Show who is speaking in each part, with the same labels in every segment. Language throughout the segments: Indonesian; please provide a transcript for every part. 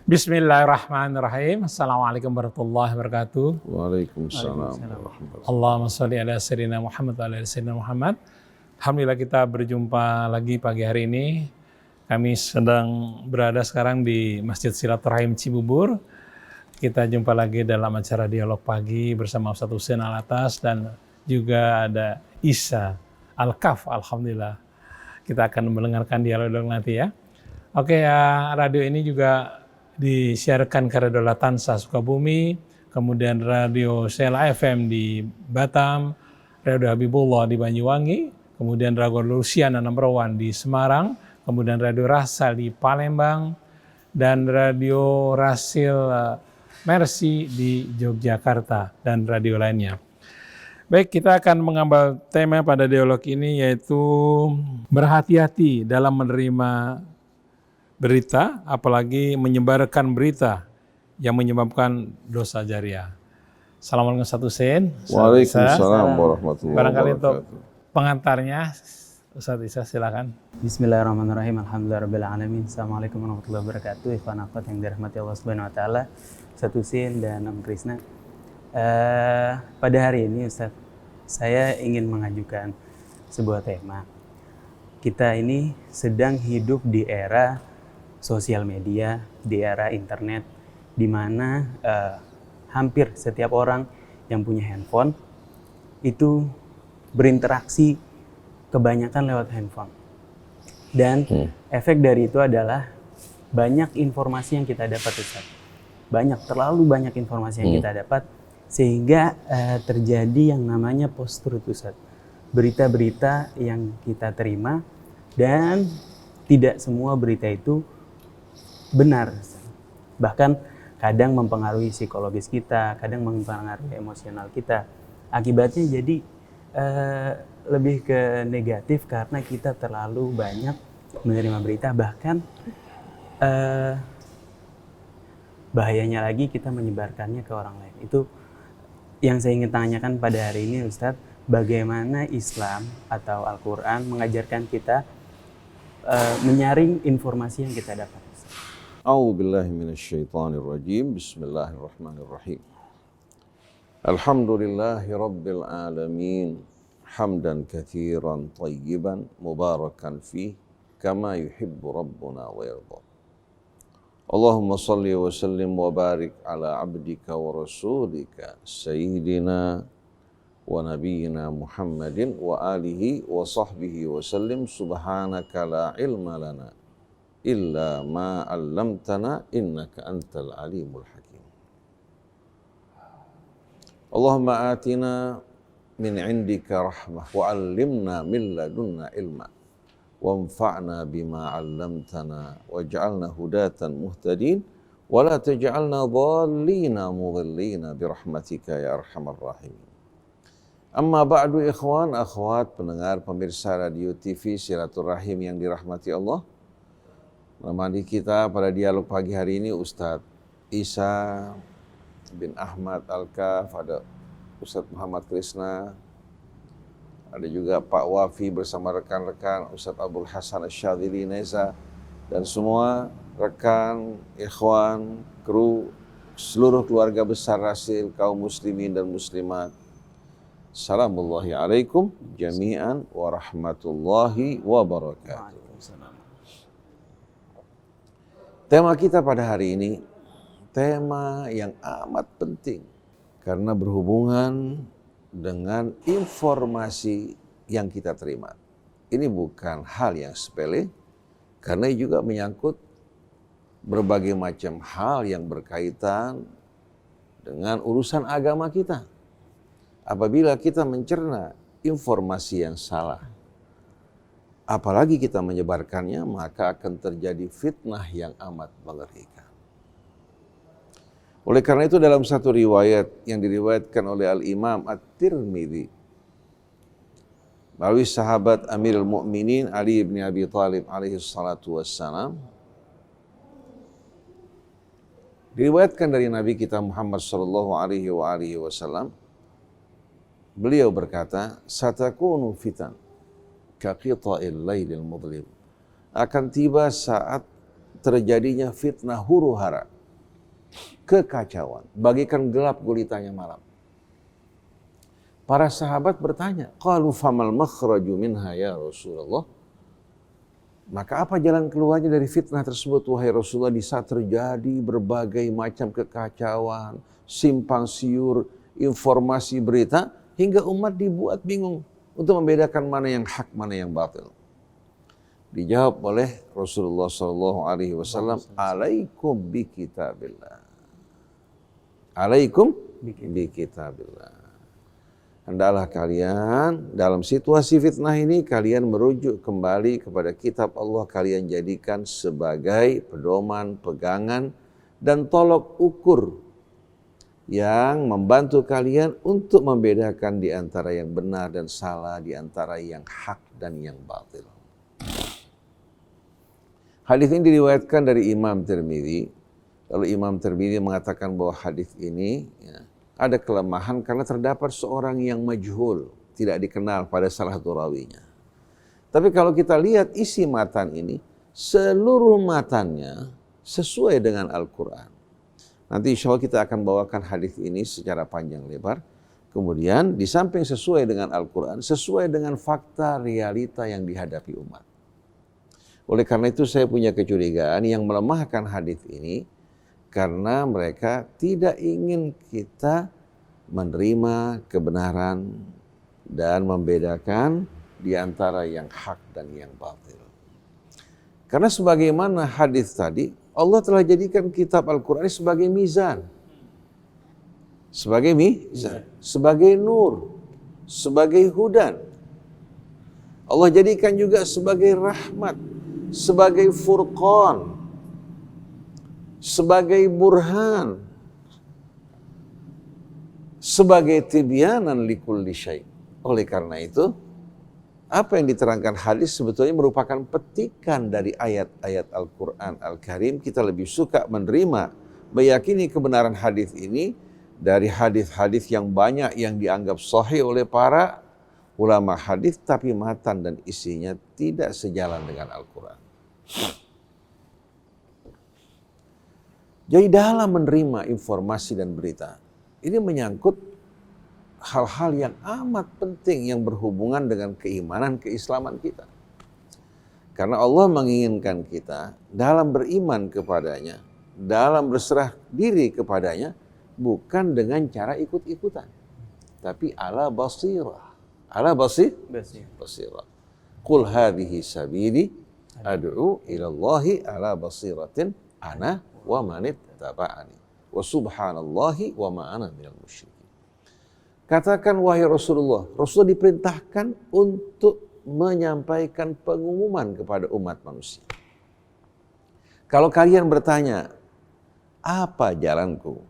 Speaker 1: Bismillahirrahmanirrahim. Assalamualaikum warahmatullahi wabarakatuh.
Speaker 2: Waalaikumsalam warahmatullahi.
Speaker 1: Allahumma sholli ala sayyidina Muhammad wa ala ali sayyidina Muhammad. Alhamdulillah kita berjumpa lagi pagi hari ini. Kami sedang berada sekarang di Masjid Silaturahim Cibubur. Kita jumpa lagi dalam acara dialog pagi bersama Ustadz Husein Alatas dan juga ada Isa Al-Kaf. Alhamdulillah. Kita akan mendengarkan dialog nanti ya. Oke ya, radio ini juga disiarkan ke Radio Latansa Sukabumi, kemudian Radio Sela FM di Batam, Radio Habibullah di Banyuwangi, kemudian Radio Luciana Number One di Semarang, kemudian Radio Rasal di Palembang, dan Radio Rasil Mercy di Yogyakarta, dan radio lainnya. Baik, kita akan mengambil tema pada dialog ini yaitu berhati-hati dalam menerima berita, apalagi menyebarkan berita yang menyebabkan dosa jariah. Assalamualaikum Ustadz Husein.
Speaker 2: Waalaikumsalam warahmatullahi
Speaker 1: Barangkali
Speaker 2: wabarakatuh.
Speaker 1: untuk pengantarnya, Ustadz Isa silakan.
Speaker 3: Bismillahirrahmanirrahim. Alhamdulillahirrahmanirrahim. Assalamualaikum warahmatullahi wabarakatuh. Ikhwan akhwat yang dirahmati Allah Subhanahu wa taala. Ustadz Husein dan Om Krisna. Pada hari ini Ustadz, saya ingin mengajukan sebuah tema. Kita ini sedang hidup di era sosial media, di era internet, di mana hampir setiap orang yang punya handphone itu berinteraksi kebanyakan lewat handphone. Dan efek dari itu adalah banyak informasi yang kita dapat, Ustaz. Terlalu banyak informasi yang kita dapat, sehingga terjadi yang namanya post-truth, Ustaz. Berita-berita yang kita terima, dan tidak semua berita itu benar. Bahkan kadang mempengaruhi psikologis kita, kadang mempengaruhi emosional kita. Akibatnya jadi lebih ke negatif karena kita terlalu banyak menerima berita. Bahkan bahayanya lagi kita menyebarkannya ke orang lain. Itu yang saya ingin tanyakan pada hari ini, Ustadz. Bagaimana Islam atau Al-Quran mengajarkan kita menyaring informasi yang kita dapat?
Speaker 2: A'udzubillahi minasyaitonirrajim. Bismillahirrahmanirrahim. Alhamdulillahi rabbil alamin. Hamdan katsiran tayyiban mubarakan fih kama yuhibbu rabbuna wa yarda. Allahumma salli wa sallim wa barik ala abdika wa rasulika sayyidina wa nabiyyina Muhammadin wa alihi wa sahbihi wa sallim. Subhanaka la ilma lana illa ma 'allamtana innaka antal alimul hakim. Allahumma atina min 'indika rahmah wa 'allimna min ladunna ilma wanfa'na bima 'allamtana waj'alna hudatan muhtadin wa la taj'alna dhallina mudhillina birahmatika ya arhamar rahimin. Amma ba'du, ikhwan akhwat pendengar pemirsa radio TV Silaturahim yang dirahmati Allah. Menemani kita pada dialog pagi hari ini Ustadz Isa bin Ahmad Al-Kaf, ada Ustadz Muhammad Krisna, ada juga Pak Wafi bersama rekan-rekan Ustadz Abdul Hasan Asyadzili Neza, dan semua rekan, ikhwan, kru, seluruh keluarga besar Rasil, kaum muslimin dan muslimat. Assalamualaikum alaikum jami'an warahmatullahi wabarakatuh. Tema kita pada hari ini, tema yang amat penting karena berhubungan dengan informasi yang kita terima. Ini bukan hal yang sepele, karena juga menyangkut berbagai macam hal yang berkaitan dengan urusan agama kita. Apabila kita mencerna informasi yang salah, apalagi kita menyebarkannya, maka akan terjadi fitnah yang amat mengerikan. Oleh karena itu dalam satu riwayat yang diriwayatkan oleh Al-Imam At-Tirmidzi melalui sahabat Amirul Mukminin Ali bin Abi Thalib alaihi salatu wassalam, diriwayatkan dari Nabi kita Muhammad sallallahu alaihi wasallam, beliau berkata, "Satakunu fitan kaqita'il lailil mudlim." Akan tiba saat terjadinya fitnah huru-hara kekacauan, bagaikan gelap gulitanya malam. Para sahabat bertanya, qalu famal makhraju minha ya Rasulullah? Maka apa jalan keluarnya dari fitnah tersebut wahai Rasulullah, di saat terjadi berbagai macam kekacauan, simpang siur, informasi berita, hingga umat dibuat bingung untuk membedakan mana yang hak, mana yang batil. Dijawab oleh Rasulullah SAW, alaikum bi kitabillah. Alaikum bi kitabillah. Hendaklah kalian dalam situasi fitnah ini, kalian merujuk kembali kepada kitab Allah, kalian jadikan sebagai pedoman, pegangan, dan tolok ukur yang membantu kalian untuk membedakan di antara yang benar dan salah, di antara yang hak dan yang batil. Hadis ini diriwayatkan dari Imam Tirmidzi. Lalu Imam Tirmidzi mengatakan bahwa hadis ini ada kelemahan karena terdapat seorang yang majhul, tidak dikenal pada salah satu rawinya. Tapi kalau kita lihat isi matan ini, seluruh matannya sesuai dengan Al-Quran. Nanti insya Allah kita akan bawakan hadis ini secara panjang lebar. Kemudian di samping sesuai dengan Al-Quran, sesuai dengan fakta realita yang dihadapi umat. Oleh karena itu saya punya kecurigaan yang melemahkan hadis ini, karena mereka tidak ingin kita menerima kebenaran dan membedakan di antara yang hak dan yang batil. Karena sebagaimana hadis tadi, Allah telah jadikan kitab Al-Quran sebagai mizan. Sebagai mizan, sebagai nur, sebagai hudan. Allah jadikan juga sebagai rahmat, sebagai furqan, sebagai burhan, sebagai tibyanan likulli syai'. Oleh karena itu, apa yang diterangkan hadis sebetulnya merupakan petikan dari ayat-ayat Al-Quran Al-Karim. Kita lebih suka menerima, meyakini kebenaran hadis ini dari hadis-hadis yang banyak yang dianggap sahih oleh para ulama hadis, tapi matan dan isinya tidak sejalan dengan Al-Quran. Jadi dalam menerima informasi dan berita, ini menyangkut hal-hal yang amat penting yang berhubungan dengan keimanan, keislaman kita. Karena Allah menginginkan kita dalam beriman kepadanya, dalam berserah diri kepadanya, bukan dengan cara ikut-ikutan, tapi ala basirah. Ala basirah. Qul hadhihi sabili ad'u ilallahi ala basiratin ana wa manittaba'ani wa subhanallahi wa ma ana minal musyrikin. Katakan wahai Rasulullah diperintahkan untuk menyampaikan pengumuman kepada umat manusia. Kalau kalian bertanya, apa jalanku?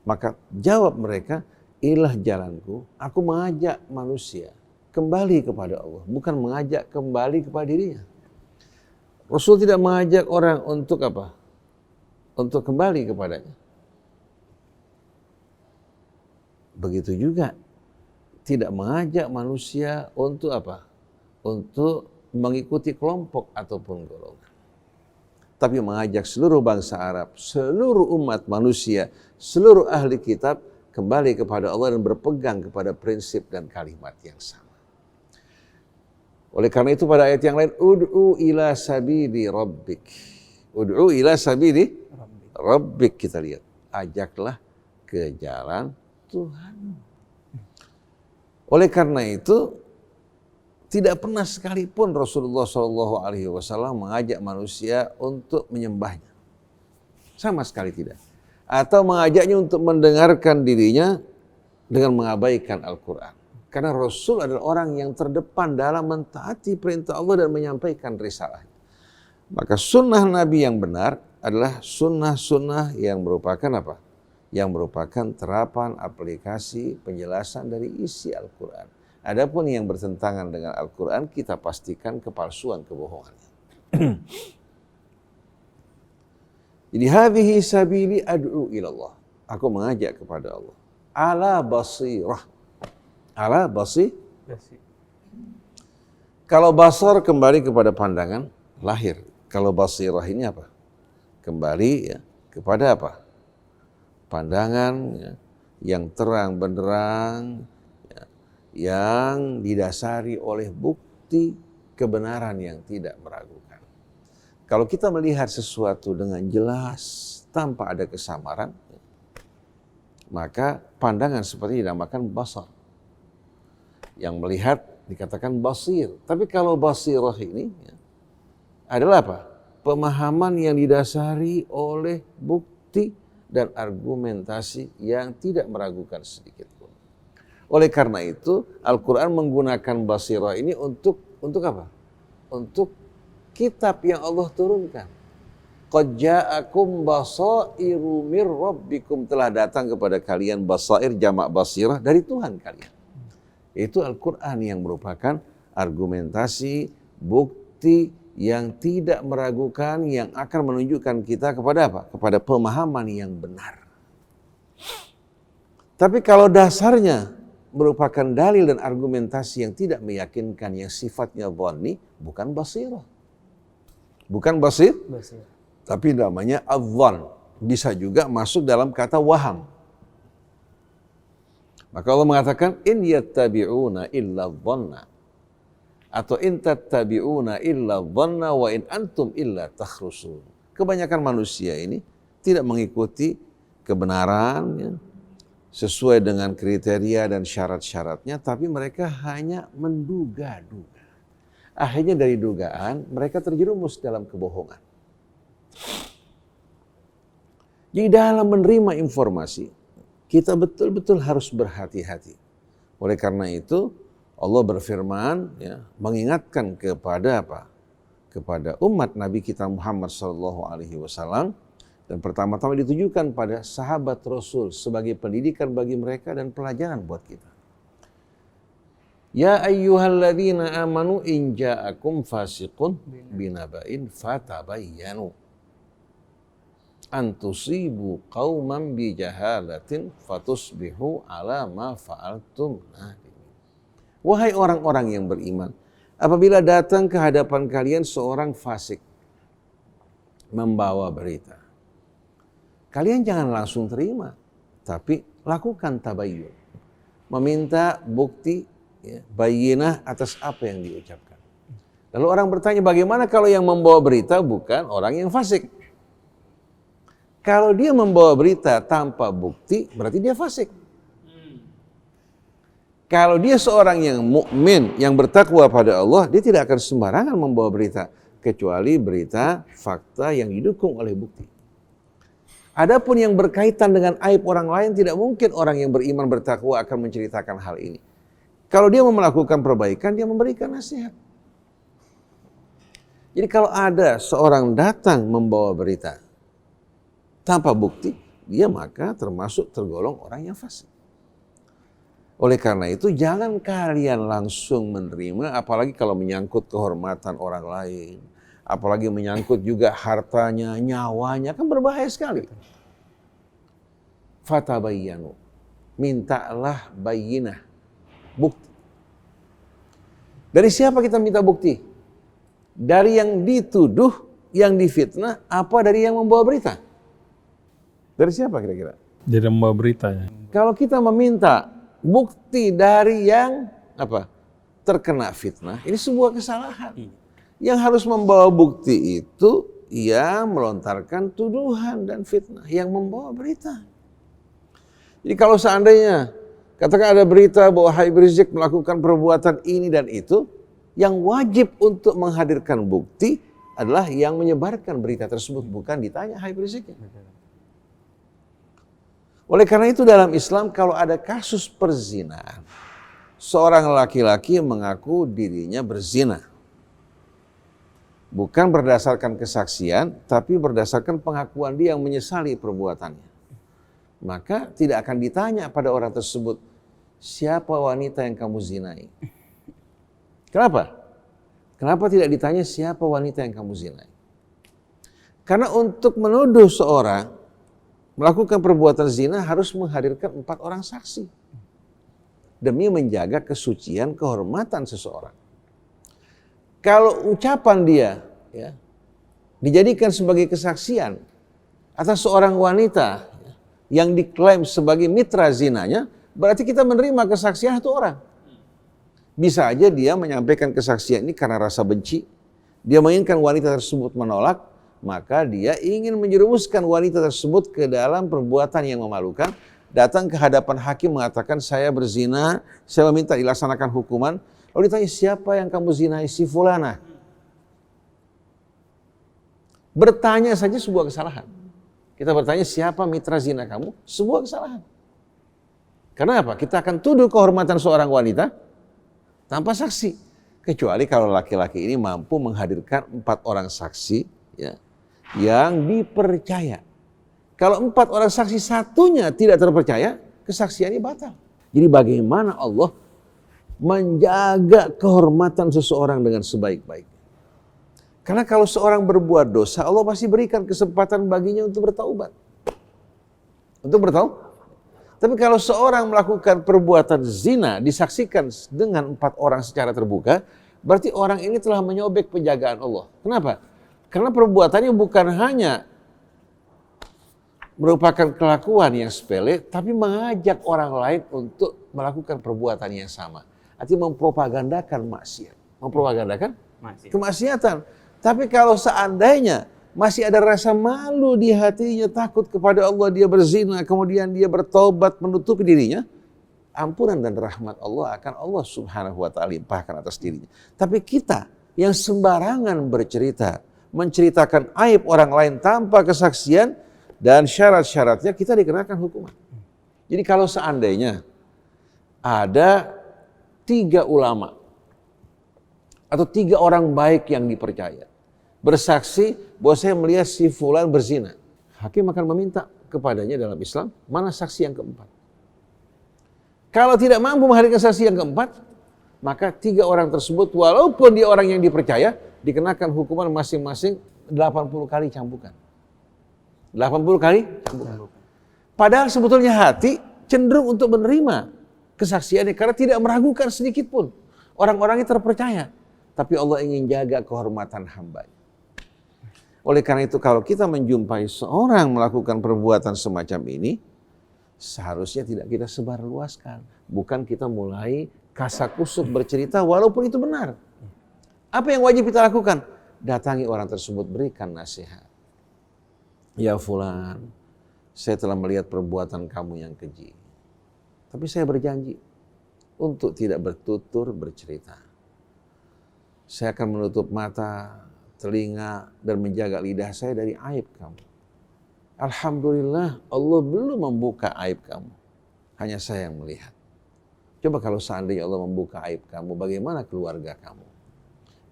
Speaker 2: Maka jawab mereka, inilah jalanku, aku mengajak manusia kembali kepada Allah, bukan mengajak kembali kepada dirinya. Rasul tidak mengajak orang untuk apa? Untuk kembali kepadanya. Begitu juga tidak mengajak manusia untuk apa? Untuk mengikuti kelompok ataupun golongan. Tapi mengajak seluruh bangsa Arab, seluruh umat manusia, seluruh ahli kitab kembali kepada Allah dan berpegang kepada prinsip dan kalimat yang sama. Oleh karena itu pada ayat yang lain, ud'u ila sabili rabbik. Ud'u ila sabili rabbik, kita lihat. Ajaklah ke jalan Tuhan. Oleh karena itu, tidak pernah sekalipun Rasulullah SAW mengajak manusia untuk menyembahnya. Sama sekali tidak. Atau mengajaknya untuk mendengarkan dirinya dengan mengabaikan Al-Quran. Karena Rasul adalah orang yang terdepan dalam mentaati perintah Allah dan menyampaikan risalahnya. Maka sunnah Nabi yang benar adalah sunnah-sunnah yang merupakan apa? Yang merupakan terapan, aplikasi, penjelasan dari isi Al-Quran. Adapun yang bertentangan dengan Al-Quran, kita pastikan kepalsuan, kebohongannya. Jadi, hadhihi sabili ad'u ilallah. Aku mengajak kepada Allah. Ala basirah. Ala basir. Kalau basar kembali kepada pandangan lahir. Kalau basirah ini apa? Kembali ya kepada apa? pandangan ya, yang terang benderang, ya, yang didasari oleh bukti kebenaran yang tidak meragukan. Kalau kita melihat sesuatu dengan jelas tanpa ada kesamaran, maka pandangan seperti dinamakan basar. Yang melihat dikatakan basir. Tapi kalau basirah ini ya, adalah apa? Pemahaman yang didasari oleh bukti dan argumentasi yang tidak meragukan sedikit pun. Oleh karena itu, Al-Quran menggunakan basirah ini untuk apa? Untuk kitab yang Allah turunkan. Qad ja'akum basairu mir rabbikum, telah datang kepada kalian basair jamak basirah dari Tuhan kalian. Itu Al-Quran yang merupakan argumentasi, bukti yang tidak meragukan, yang akan menunjukkan kita kepada apa? Kepada pemahaman yang benar. Tapi kalau dasarnya merupakan dalil dan argumentasi yang tidak meyakinkan, yang sifatnya dhanni, bukan basirah. Bukan basir, tapi namanya adh-dhann. Bisa juga masuk dalam kata waham. Maka Allah mengatakan, in yattabi'una illa dhanna, atau in tattabi'una illa dhanna wa in antum illa takhrusun. Kebanyakan manusia ini tidak mengikuti kebenaran ya, sesuai dengan kriteria dan syarat-syaratnya, tapi mereka hanya menduga-duga. Akhirnya dari dugaan mereka terjerumus dalam kebohongan. Jadi dalam menerima informasi, kita betul-betul harus berhati-hati. Oleh karena itu, Allah berfirman, ya, mengingatkan kepada apa? Kepada umat Nabi kita Muhammad SAW, dan pertama-tama ditujukan pada sahabat Rasul sebagai pendidikan bagi mereka dan pelajaran buat kita. Ya ayyuhalladzina amanu in ja'akum fasiqun binaba'in fatabayyanu an tusibu qauman bijahalatin fatusbihu ala ma fa'altum nadimin. Wahai orang-orang yang beriman, apabila datang ke hadapan kalian seorang fasik membawa berita, kalian jangan langsung terima, tapi lakukan tabayyun, meminta bukti ya, bayyinah atas apa yang diucapkan. Lalu orang bertanya, bagaimana kalau yang membawa berita bukan orang yang fasik? Kalau dia membawa berita tanpa bukti, berarti dia fasik. Kalau dia seorang yang mukmin, yang bertakwa pada Allah, dia tidak akan sembarangan membawa berita, kecuali berita fakta yang didukung oleh bukti. Adapun yang berkaitan dengan aib orang lain, tidak mungkin orang yang beriman bertakwa akan menceritakan hal ini. Kalau dia mau melakukan perbaikan, dia memberikan nasihat. Jadi kalau ada seorang datang membawa berita tanpa bukti, dia maka termasuk tergolong orang yang fasik. Oleh karena itu, jangan kalian langsung menerima, apalagi kalau menyangkut kehormatan orang lain, apalagi menyangkut juga hartanya, nyawanya, kan berbahaya sekali. Fatabayyanu, mintalah bayyinah, bukti. Dari siapa kita minta bukti? Dari yang dituduh, yang difitnah, apa dari yang membawa berita? Dari siapa kira-kira?
Speaker 1: Dari membawa beritanya.
Speaker 2: Kalau kita meminta bukti dari yang apa? Terkena fitnah, ini sebuah kesalahan. Yang harus membawa bukti itu yang melontarkan tuduhan dan fitnah, yang membawa berita. Jadi kalau seandainya katakan ada berita bahwa Habib Rizik melakukan perbuatan ini dan itu, yang wajib untuk menghadirkan bukti adalah yang menyebarkan berita tersebut, bukan ditanya Habib Riziknya. Oleh karena itu dalam Islam kalau ada kasus perzinahan, seorang laki-laki mengaku dirinya berzina, bukan berdasarkan kesaksian, tapi berdasarkan pengakuan dia yang menyesali perbuatannya. Maka tidak akan ditanya pada orang tersebut, siapa wanita yang kamu zinai? Kenapa? Kenapa tidak ditanya siapa wanita yang kamu zinai? Karena untuk menuduh seorang melakukan perbuatan zina harus menghadirkan 4 orang saksi demi menjaga kesucian, kehormatan seseorang. Kalau ucapan dia dijadikan sebagai kesaksian atas seorang wanita yang diklaim sebagai mitra zinanya, berarti kita menerima kesaksian satu orang. Bisa aja dia menyampaikan kesaksian ini karena rasa benci, dia menginginkan wanita tersebut menolak, maka dia ingin menjerumuskan wanita tersebut ke dalam perbuatan yang memalukan, datang ke hadapan hakim mengatakan saya berzina, saya meminta dilaksanakan hukuman, lalu ditanya siapa yang kamu zinai? Si fulana. Bertanya saja sebuah kesalahan. Kita bertanya siapa mitra zina kamu? Sebuah kesalahan. Kenapa? Kita akan tuduh kehormatan seorang wanita tanpa saksi. Kecuali kalau laki-laki ini mampu menghadirkan 4 orang saksi ya, yang dipercaya. Kalau 4 orang saksi satunya tidak terpercaya, kesaksiannya batal. Jadi bagaimana Allah menjaga kehormatan seseorang dengan sebaik-baiknya? Karena kalau seorang berbuat dosa, Allah pasti berikan kesempatan baginya untuk bertaubat. Untuk bertaubat. Tapi kalau seorang melakukan perbuatan zina disaksikan dengan 4 orang secara terbuka, berarti orang ini telah menyobek penjagaan Allah. Kenapa? Karena perbuatannya bukan hanya merupakan kelakuan yang sepele, tapi mengajak orang lain untuk melakukan perbuatan yang sama. Artinya mempropagandakan maksiat, mempropagandakan kemaksiatan. Tapi kalau seandainya masih ada rasa malu di hatinya, takut kepada Allah, dia berzina, kemudian dia bertobat, menutupi dirinya, ampunan dan rahmat Allah akan Allah subhanahu wa ta'ala limpahkan atas dirinya. Tapi kita yang sembarangan bercerita, menceritakan aib orang lain tanpa kesaksian dan syarat-syaratnya, kita dikenakan hukuman. Jadi kalau seandainya ada 3 ulama atau 3 orang baik yang dipercaya bersaksi bahwa saya melihat si fulan berzina, hakim akan meminta kepadanya dalam Islam, mana saksi yang keempat? Kalau tidak mampu menghadirkan saksi yang keempat, maka 3 orang tersebut walaupun dia orang yang dipercaya, dikenakan hukuman masing-masing 80 kali cambukan. 80 kali cambukan. Padahal sebetulnya hati cenderung untuk menerima kesaksiannya karena tidak meragukan sedikit pun. Orang-orangnya terpercaya. Tapi Allah ingin jaga kehormatan hamba. Oleh karena itu kalau kita menjumpai seorang melakukan perbuatan semacam ini, seharusnya tidak kita sebarluaskan. Bukan kita mulai kasak-kusuk bercerita walaupun itu benar. Apa yang wajib kita lakukan? Datangi orang tersebut, berikan nasihat. Ya fulan, saya telah melihat perbuatan kamu yang keji. Tapi saya berjanji untuk tidak bertutur bercerita. Saya akan menutup mata, telinga, dan menjaga lidah saya dari aib kamu. Alhamdulillah Allah belum membuka aib kamu. Hanya saya yang melihat. Coba kalau seandainya Allah membuka aib kamu, bagaimana keluarga kamu?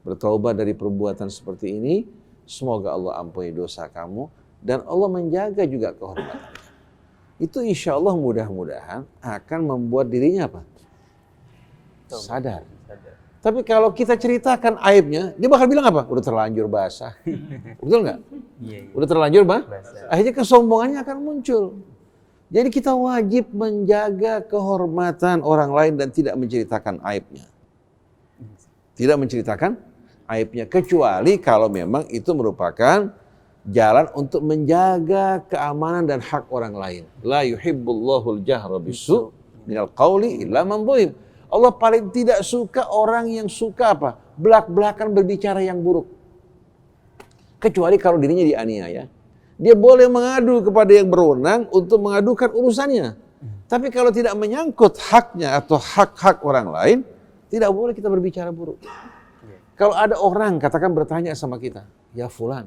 Speaker 2: Bertaubat dari perbuatan seperti ini, semoga Allah ampuni dosa kamu, dan Allah menjaga juga kehormatan. Itu insya Allah mudah-mudahan akan membuat dirinya apa? Sadar. Tapi kalau kita ceritakan aibnya, dia bakal bilang apa? Udah terlanjur basah. Betul nggak? Udah terlanjur basah. Akhirnya kesombongannya akan muncul. Jadi kita wajib menjaga kehormatan orang lain dan tidak menceritakan aibnya. Tidak menceritakan aibnya. Kecuali kalau memang itu merupakan jalan untuk menjaga keamanan dan hak orang lain. La yuhibbullahul jahra bisu minal qawli illa man zulim. Allah paling tidak suka orang yang suka apa? Belak-belakan berbicara yang buruk. Kecuali kalau dirinya dianiaya. Dia boleh mengadu kepada yang berwenang untuk mengadukan urusannya. Tapi kalau tidak menyangkut haknya atau hak-hak orang lain, tidak boleh kita berbicara buruk. Kalau ada orang katakan bertanya sama kita, ya fulan,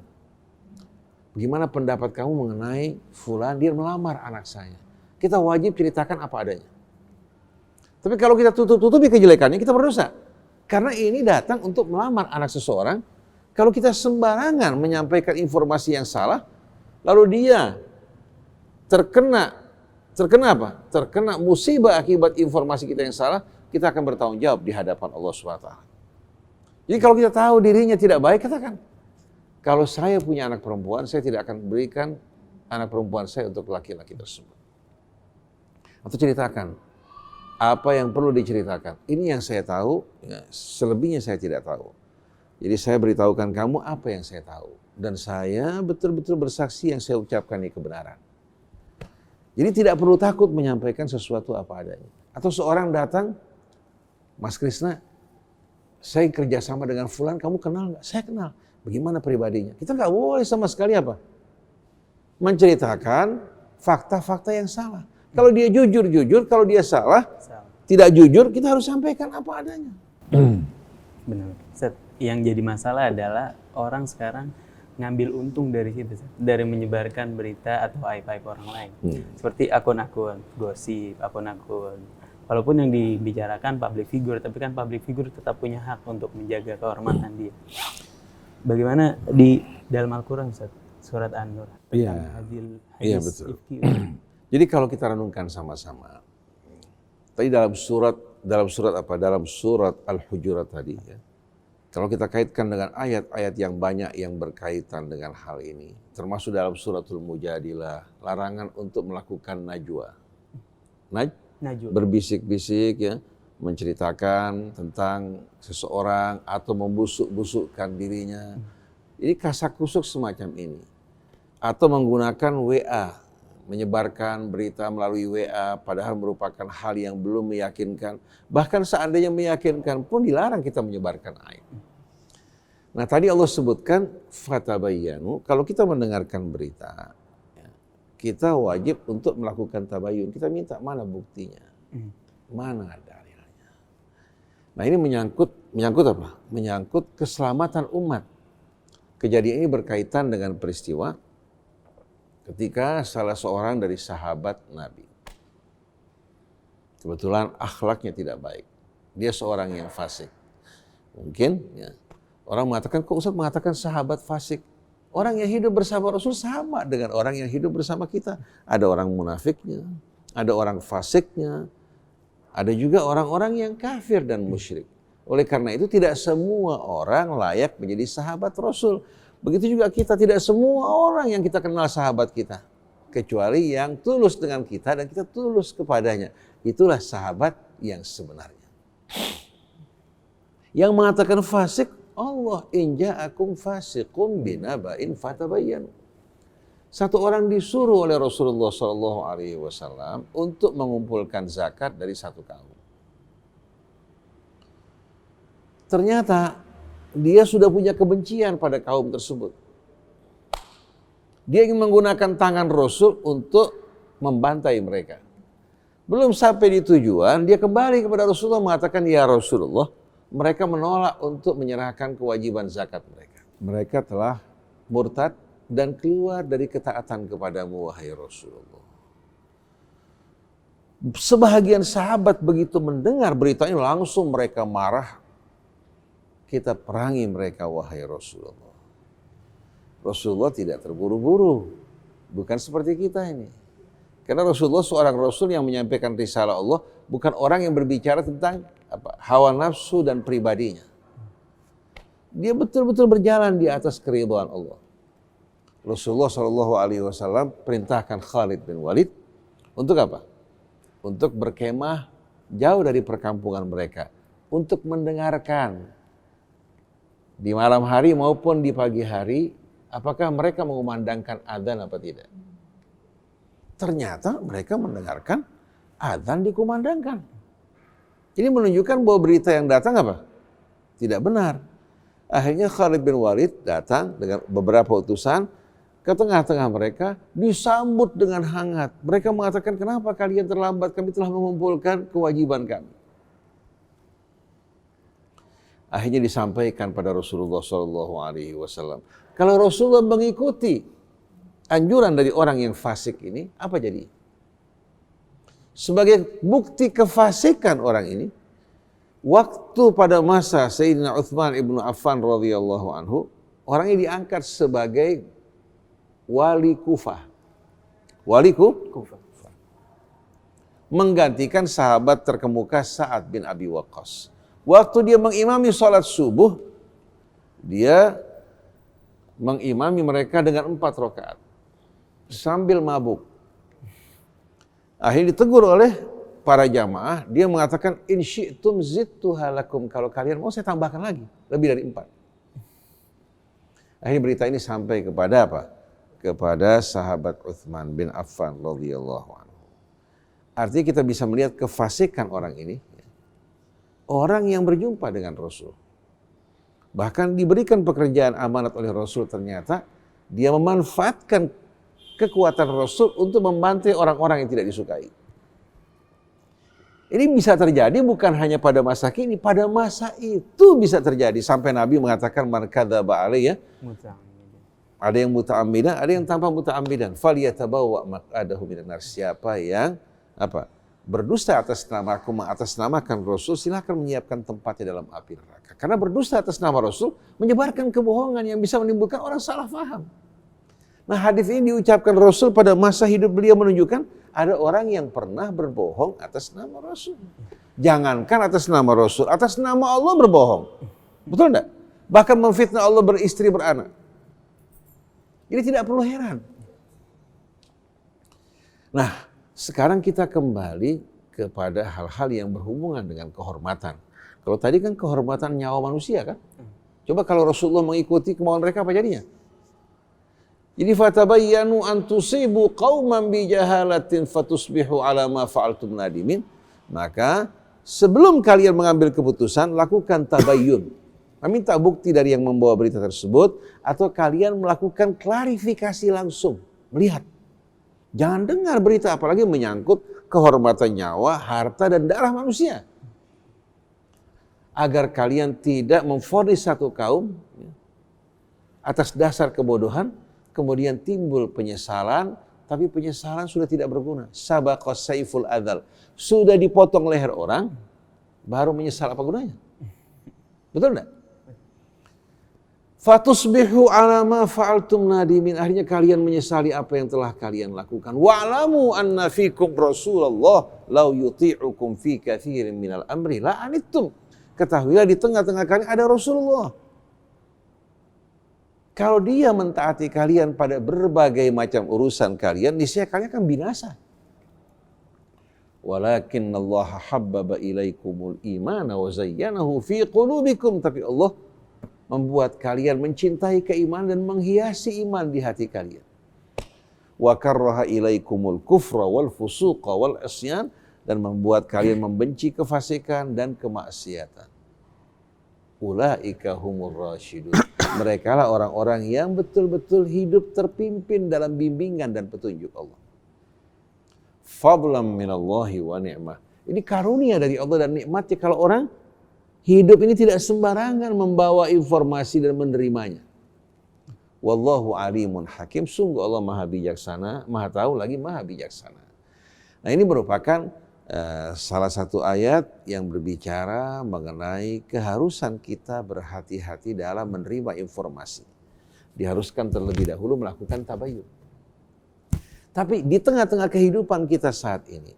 Speaker 2: bagaimana pendapat kamu mengenai fulan, dia melamar anak saya. Kita wajib ceritakan apa adanya. Tapi kalau kita tutup-tutupi kejelekannya, kita berdosa. Karena ini datang untuk melamar anak seseorang. Kalau kita sembarangan menyampaikan informasi yang salah, lalu dia terkena apa? Terkena musibah akibat informasi kita yang salah, kita akan bertanggung jawab di hadapan Allah SWT. Jadi kalau kita tahu dirinya tidak baik, katakan, kalau saya punya anak perempuan, saya tidak akan berikan anak perempuan saya untuk laki-laki tersebut. Atau ceritakan apa yang perlu diceritakan. Ini yang saya tahu, ya, selebihnya saya tidak tahu. Jadi saya beritahukan kamu apa yang saya tahu. Dan saya betul-betul bersaksi yang saya ucapkan ini kebenaran. Jadi tidak perlu takut menyampaikan sesuatu apa adanya. Atau seorang datang, Mas Krisna, saya kerjasama dengan fulan, kamu kenal nggak? Saya kenal. Bagaimana pribadinya? Kita nggak boleh sama sekali apa? Menceritakan fakta-fakta yang salah. Kalau dia jujur, kalau dia salah, tidak jujur, kita harus sampaikan apa adanya.
Speaker 3: Benar. Ustaz, yang jadi masalah adalah orang sekarang ngambil untung dari situ, dari menyebarkan berita atau aib-aib orang lain. Seperti akun-akun gosip, akun-akun. Walaupun yang dibicarakan public figure, tapi kan public figure tetap punya hak untuk menjaga kehormatan dia. Bagaimana di dalam Al-Quran, Ustaz? Surat An-Nur.
Speaker 2: Iya, betul. Jadi kalau kita renungkan sama-sama, tadi dalam surat Al-Hujurat tadi, ya, kalau kita kaitkan dengan ayat-ayat yang banyak yang berkaitan dengan hal ini, termasuk dalam suratul Mujadilah, larangan untuk melakukan najwa. Berbisik-bisik, ya, menceritakan tentang seseorang atau membusuk-busukkan dirinya. Ini kasak-kusuk semacam ini. Atau menggunakan WA, menyebarkan berita melalui WA, padahal merupakan hal yang belum meyakinkan. Bahkan seandainya meyakinkan pun dilarang kita menyebarkan aib. Nah tadi Allah sebutkan, fatabayyanu, kalau kita mendengarkan berita, kita wajib untuk melakukan tabayyun. Kita minta mana buktinya, mana dalilnya. Nah ini menyangkut apa? Menyangkut keselamatan umat. Kejadian ini berkaitan dengan peristiwa ketika salah seorang dari sahabat Nabi, kebetulan akhlaknya tidak baik. Dia seorang yang fasik. Mungkin ya, orang mengatakan, kok Ustaz mengatakan sahabat fasik? Orang yang hidup bersama Rasul sama dengan orang yang hidup bersama kita. Ada orang munafiknya, ada orang fasiknya, ada juga orang-orang yang kafir dan musyrik. Oleh karena itu tidak semua orang layak menjadi sahabat Rasul. Begitu juga kita, tidak semua orang yang kita kenal sahabat kita. Kecuali yang tulus dengan kita dan kita tulus kepadanya. Itulah sahabat yang sebenarnya. Yang mengatakan fasik, Allah, in ja'akum fasiqun binaba'in fatabayyanu. Satu orang disuruh oleh Rasulullah SAW untuk mengumpulkan zakat dari satu kaum. Ternyata dia sudah punya kebencian pada kaum tersebut. Dia ingin menggunakan tangan Rasul untuk membantai mereka. Belum sampai di tujuan, dia kembali kepada Rasulullah mengatakan, ya Rasulullah, mereka menolak untuk menyerahkan kewajiban zakat mereka. Mereka telah murtad dan keluar dari ketaatan kepadamu, wahai Rasulullah. Sebahagian sahabat begitu mendengar berita ini langsung mereka marah. Kita perangi mereka, wahai Rasulullah. Rasulullah tidak terburu-buru. Bukan seperti kita ini. Karena Rasulullah seorang Rasul yang menyampaikan risalah Allah, bukan orang yang berbicara tentang hawa nafsu dan pribadinya. Dia betul-betul berjalan di atas keridhaan Allah. Rasulullah SAW perintahkan Khalid bin Walid untuk apa? Untuk berkemah jauh dari perkampungan mereka, untuk mendengarkan di malam hari maupun di pagi hari, apakah mereka mengumandangkan adzan apa tidak. Ternyata mereka mendengarkan adzan dikumandangkan. Ini menunjukkan bahwa berita yang datang apa? Tidak benar. Akhirnya Khalid bin Walid datang dengan beberapa utusan ke tengah-tengah mereka, disambut dengan hangat. Mereka mengatakan, kenapa kalian terlambat? Kami telah mengumpulkan kewajiban kami. Akhirnya disampaikan pada Rasulullah SAW. Kalau Rasulullah mengikuti anjuran dari orang yang fasik ini, apa jadi? Sebagai bukti kefasikan orang ini, waktu pada masa Sayyidina Utsman ibnu Affan radhiyallahu anhu, orang ini diangkat sebagai wali Kufah. Wali Kufah. Menggantikan sahabat terkemuka Sa'ad bin Abi Waqqas. Waktu dia mengimami sholat subuh, dia mengimami mereka dengan 4 rakaat. Sambil mabuk. Akhirnya ditegur oleh para jamaah, dia mengatakan, in syi'tum zidtuha lakum, kalau kalian mau saya tambahkan lagi, lebih dari 4. Akhirnya berita ini sampai kepada apa? kepada sahabat Utsman bin Affan radhiyallahu anhu. Artinya kita bisa melihat kefasikan orang ini, orang yang berjumpa dengan Rasul. Bahkan diberikan pekerjaan amanat oleh Rasul, ternyata dia memanfaatkan kekuatan Rasul untuk membantai orang-orang yang tidak disukai. Ini bisa terjadi bukan hanya pada masa kini, pada masa itu bisa terjadi. Sampai Nabi mengatakan, man kadzaba alayya, ada yang muta'ammidan, ada yang tanpa muta'ammidan. Falyatabawwa maq'adahu minan nar. Siapa yang berdusta atas namaku, mengatasnamakan Rasul, silakan menyiapkan tempatnya dalam api neraka. Karena berdusta atas nama Rasul menyebarkan kebohongan yang bisa menimbulkan orang salah faham. Nah, hadis ini diucapkan Rasul pada masa hidup beliau, menunjukkan ada orang yang pernah berbohong atas nama Rasul. Jangankan atas nama Rasul, atas nama Allah berbohong. Betul enggak? Bahkan memfitnah Allah beristri beranak. Ini tidak perlu heran. Nah, sekarang kita kembali kepada hal-hal yang berhubungan dengan kehormatan. Kalau tadi kan kehormatan nyawa manusia kan? Coba kalau Rasulullah mengikuti kemauan mereka, apa jadinya? Jadi fatabayyanu an tusibu qauman bi jahalatin fatusbihu ala ma fa'altum nadimin. Maka sebelum kalian mengambil keputusan, lakukan tabayyun. Minta bukti dari yang membawa berita tersebut, atau kalian melakukan klarifikasi langsung, melihat. Jangan dengar berita apalagi menyangkut kehormatan nyawa, harta dan darah manusia. Agar kalian tidak memvonis satu kaum atas dasar kebodohan, kemudian timbul penyesalan, tapi penyesalan sudah tidak berguna. Sabaqas saiful adzal. Sudah dipotong leher orang, baru menyesal, apa gunanya? Betul enggak? Fatusbihu ala ma fa'altum nadimin. Akhirnya kalian menyesali apa yang telah kalian lakukan. Wa'lamu anna fikum Rasulullah law yuti'ukum fi katsirin minal amri la anittum. Ketahuilah di tengah-tengah kalian ada Rasulullah. Kalau dia mentaati kalian pada berbagai macam urusan kalian, niscaya kalian akan binasa. Walakin Allah habbaba ilaikumul imana wa zayyanahu fi qulubikum. Tapi Allah membuat kalian mencintai keimanan dan menghiasi iman di hati kalian. Wa karraha ilaikumul kufra wal fusuqa wal isyan. Dan membuat kalian membenci kefasikan dan kemaksiatan. Ulaika humur rasyidun. Mereka lah orang-orang yang betul-betul hidup terpimpin dalam bimbingan dan petunjuk Allah. Fadlan minallahi wa ni'mah. Ini karunia dari Allah dan nikmatnya kalau orang hidup ini tidak sembarangan membawa informasi dan menerimanya. Wallahu alimun hakim. Sungguh Allah maha bijaksana, maha tahu lagi maha bijaksana. Nah, ini merupakan salah satu ayat yang berbicara mengenai keharusan kita berhati-hati dalam menerima informasi. Diharuskan terlebih dahulu melakukan tabayyun. Tapi di tengah-tengah kehidupan kita saat ini,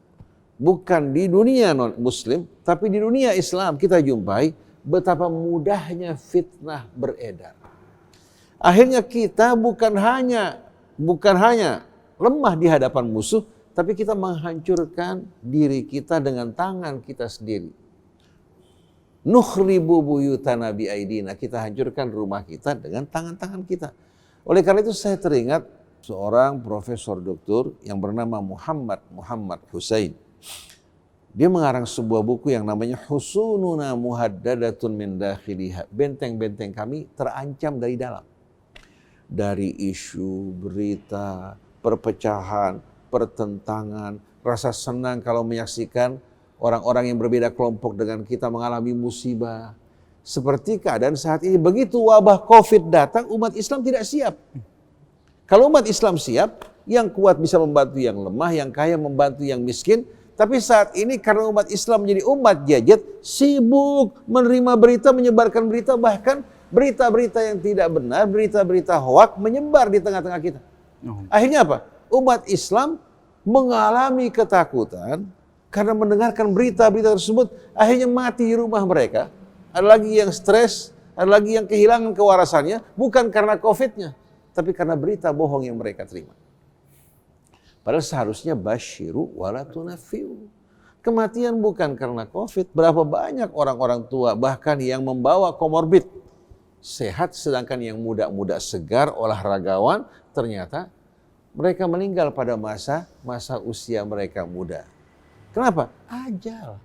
Speaker 2: bukan di dunia non-muslim, tapi di dunia Islam kita jumpai betapa mudahnya fitnah beredar. Akhirnya kita bukan hanya lemah di hadapan musuh, tapi kita menghancurkan diri kita dengan tangan kita sendiri. Nukhribu buyutana bi aidina. Kita hancurkan rumah kita dengan tangan-tangan kita. Oleh karena itu saya teringat seorang profesor doktor yang bernama Muhammad Husain. Dia mengarang sebuah buku yang namanya Husununa Muhaddadatun min Dakhiliha. Benteng-benteng kami terancam dari dalam. Dari isu, berita, perpecahan, pertentangan, rasa senang kalau menyaksikan orang-orang yang berbeda kelompok dengan kita mengalami musibah. Seperti keadaan saat ini, begitu wabah COVID datang, umat Islam tidak siap. Kalau umat Islam siap, yang kuat bisa membantu yang lemah, yang kaya membantu yang miskin. Tapi saat ini karena umat Islam menjadi umat gadget, sibuk menerima berita, menyebarkan berita, bahkan berita-berita yang tidak benar, berita-berita hoak menyebar di tengah-tengah kita. Akhirnya apa? Umat Islam mengalami ketakutan karena mendengarkan berita-berita tersebut, akhirnya mati di rumah mereka. Ada lagi yang stres, ada lagi yang kehilangan kewarasannya, bukan karena COVID-nya, tapi karena berita bohong yang mereka terima. Padahal seharusnya basyiru wala tunafiu. Kematian bukan karena COVID. Berapa banyak orang-orang tua bahkan yang membawa komorbid, sehat sedangkan yang muda-muda segar, olahragawan, ternyata mereka meninggal pada masa usia mereka muda. Kenapa? Ajal.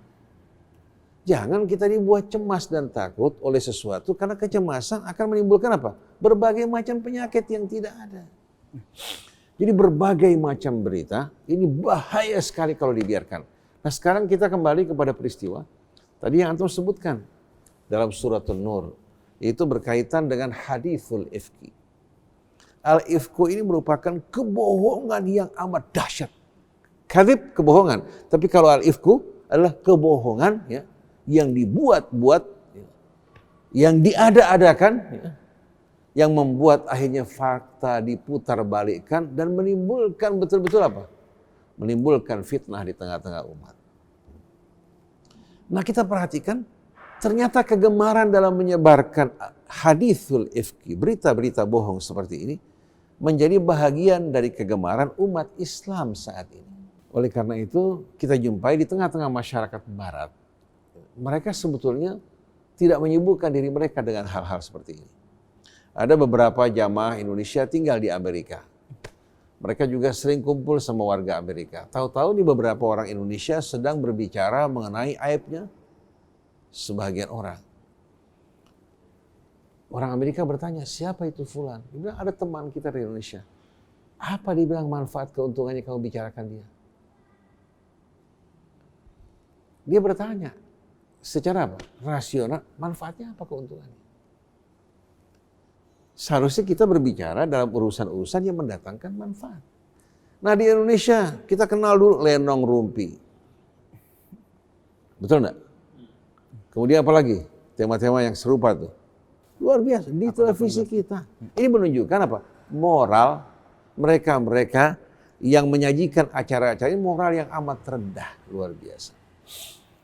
Speaker 2: Jangan kita dibuat cemas dan takut oleh sesuatu, karena kecemasan akan menimbulkan apa? Berbagai macam penyakit yang tidak ada. Jadi berbagai macam berita, ini bahaya sekali kalau dibiarkan. Nah sekarang kita kembali kepada peristiwa tadi yang antum sebutkan dalam surat An-Nur, yaitu berkaitan dengan hadithul ifki. Al-ifku ini merupakan kebohongan yang amat dahsyat. Kadzib, kebohongan. Tapi kalau al-ifku adalah kebohongan ya, yang dibuat-buat, yang diada-adakan, yang membuat akhirnya fakta diputarbalikkan dan menimbulkan betul-betul apa? Menimbulkan fitnah di tengah-tengah umat. Nah kita perhatikan, ternyata kegemaran dalam menyebarkan hadithul ifki, berita-berita bohong seperti ini, menjadi bahagian dari kegemaran umat Islam saat ini. Oleh karena itu kita jumpai di tengah-tengah masyarakat barat, mereka sebetulnya tidak menyibukkan diri mereka dengan hal-hal seperti ini. Ada beberapa jamaah Indonesia tinggal di Amerika. Mereka juga sering kumpul sama warga Amerika. Tahu-tahu di beberapa orang Indonesia sedang berbicara mengenai aibnya sebagian orang. Orang Amerika bertanya, siapa itu fulan? Dia bilang, ada teman kita di Indonesia. Apa dibilang manfaat keuntungannya kamu bicarakan dia? Dia bertanya, secara apa? Rasional, manfaatnya apa keuntungannya? Seharusnya kita berbicara dalam urusan-urusan yang mendatangkan manfaat. Nah di Indonesia kita kenal dulu lenong rumpi. Betul enggak? Kemudian apa lagi? Tema-tema yang serupa tuh. Luar biasa di televisi kita. Ini menunjukkan apa? Moral mereka-mereka yang menyajikan acara-acara ini, moral yang amat rendah, luar biasa.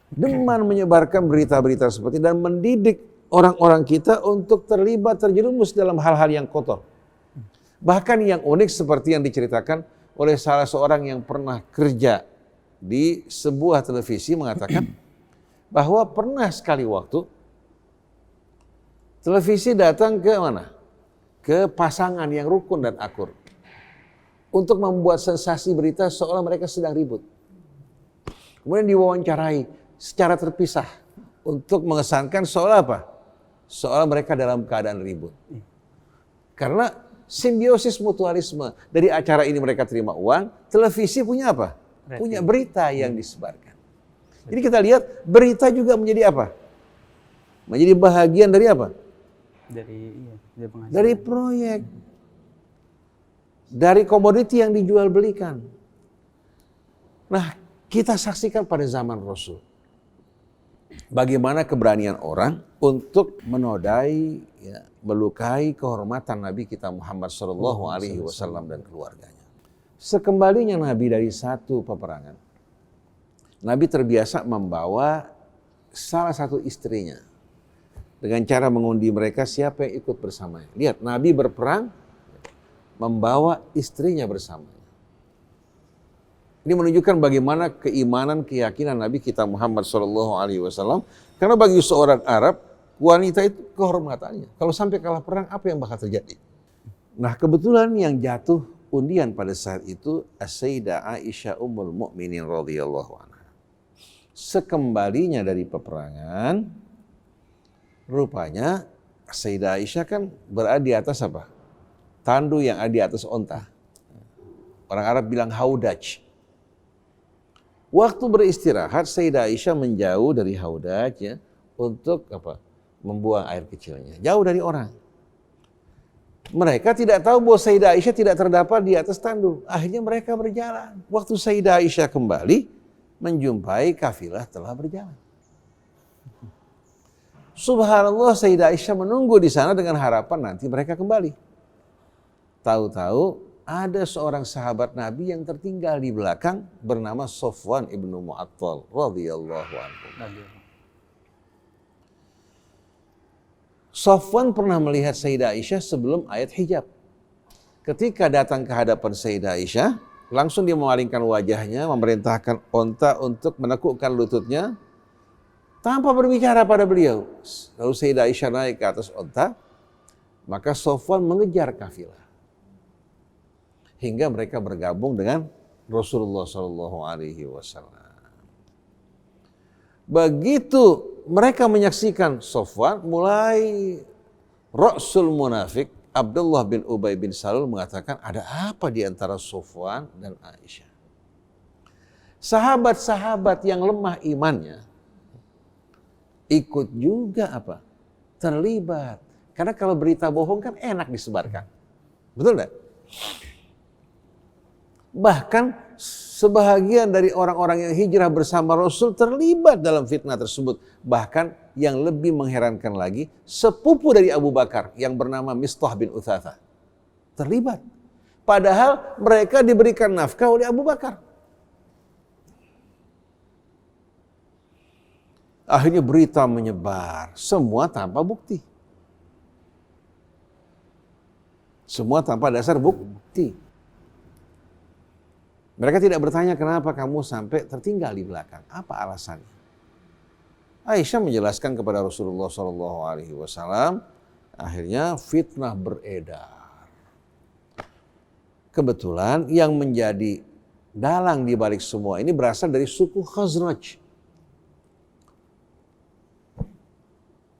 Speaker 2: Dengan menyebarkan berita-berita seperti ini dan mendidik orang-orang kita untuk terlibat, terjerumus dalam hal-hal yang kotor. Bahkan yang unik seperti yang diceritakan oleh salah seorang yang pernah kerja di sebuah televisi mengatakan bahwa pernah sekali waktu televisi datang ke mana? Ke pasangan yang rukun dan akur untuk membuat sensasi berita seolah mereka sedang ribut. Kemudian diwawancarai secara terpisah untuk mengesankan seolah apa? Seolah mereka dalam keadaan ribut. Karena simbiosis mutualisme. Dari acara ini mereka terima uang, televisi punya apa? Punya berita yang disebarkan. Jadi kita lihat berita juga menjadi apa? Menjadi bahagian dari apa? Dari proyek. Dari komoditi yang dijual belikan. Nah, kita saksikan pada zaman Rasul. Bagaimana keberanian orang untuk menodai, ya, melukai kehormatan Nabi kita Muhammad SAW dan keluarganya. Sekembalinya Nabi dari satu peperangan, Nabi terbiasa membawa salah satu istrinya dengan cara mengundi mereka siapa yang ikut bersamanya. Lihat, Nabi berperang membawa istrinya bersamanya. Ini menunjukkan bagaimana keimanan, keyakinan Nabi kita Muhammad SAW. Karena bagi seorang Arab, wanita itu kehormatannya. Kalau sampai kalah perang, apa yang bakal terjadi? Nah, kebetulan yang jatuh undian pada saat itu As-Sayyidah Aisyah Ummul Mukminin radhiyallahu anha. Sekembalinya dari peperangan, rupanya Sayyidah Aisyah kan berada di atas apa? Tandu yang ada di atas onta. Orang Arab bilang haudaj. Waktu beristirahat, Sayyidah Aisyah menjauh dari haudaj ya, untuk apa? Membuang air kecilnya. Jauh dari orang. Mereka tidak tahu bahwa Sayyidah Aisyah tidak terdapat di atas tandu. Akhirnya mereka berjalan. Waktu Sayyidah Aisyah kembali, menjumpai kafilah telah berjalan. Subhanallah, Sayyidah Aisyah menunggu di sana dengan harapan nanti mereka kembali. Tahu-tahu ada seorang sahabat Nabi yang tertinggal di belakang bernama Sofwan ibnu Mu'attal radhiyallahu anhu. Sofwan pernah melihat Sayyidah Aisyah sebelum ayat hijab. Ketika datang ke hadapan Sayyidah Aisyah, langsung dia memalingkan wajahnya, memerintahkan onta untuk menekukkan lututnya tanpa berbicara pada beliau. Lalu Sayyidah Aisyah naik ke atas onta, maka Sofwan mengejar kafilah. hingga mereka bergabung dengan Rasulullah SAW. Begitu mereka menyaksikan Safwan, mulai Rasul munafik Abdullah bin Ubay bin Salul mengatakan, ada apa di antara Safwan dan Aisyah? Sahabat-sahabat yang lemah imannya ikut juga apa? Terlibat. Karena kalau berita bohong kan enak disebarkan. Betul enggak? Bahkan sebahagian dari orang-orang yang hijrah bersama Rasul terlibat dalam fitnah tersebut. Bahkan yang lebih mengherankan lagi, sepupu dari Abu Bakar yang bernama Mistah bin Uthathah terlibat. Padahal mereka diberikan nafkah oleh Abu Bakar. Akhirnya berita menyebar, semua tanpa bukti. Semua tanpa dasar bukti. Mereka tidak bertanya kenapa kamu sampai tertinggal di belakang. Apa alasannya? Aisyah menjelaskan kepada Rasulullah SAW. Akhirnya fitnah beredar. Kebetulan yang menjadi dalang di balik semua ini berasal dari suku Khazraj.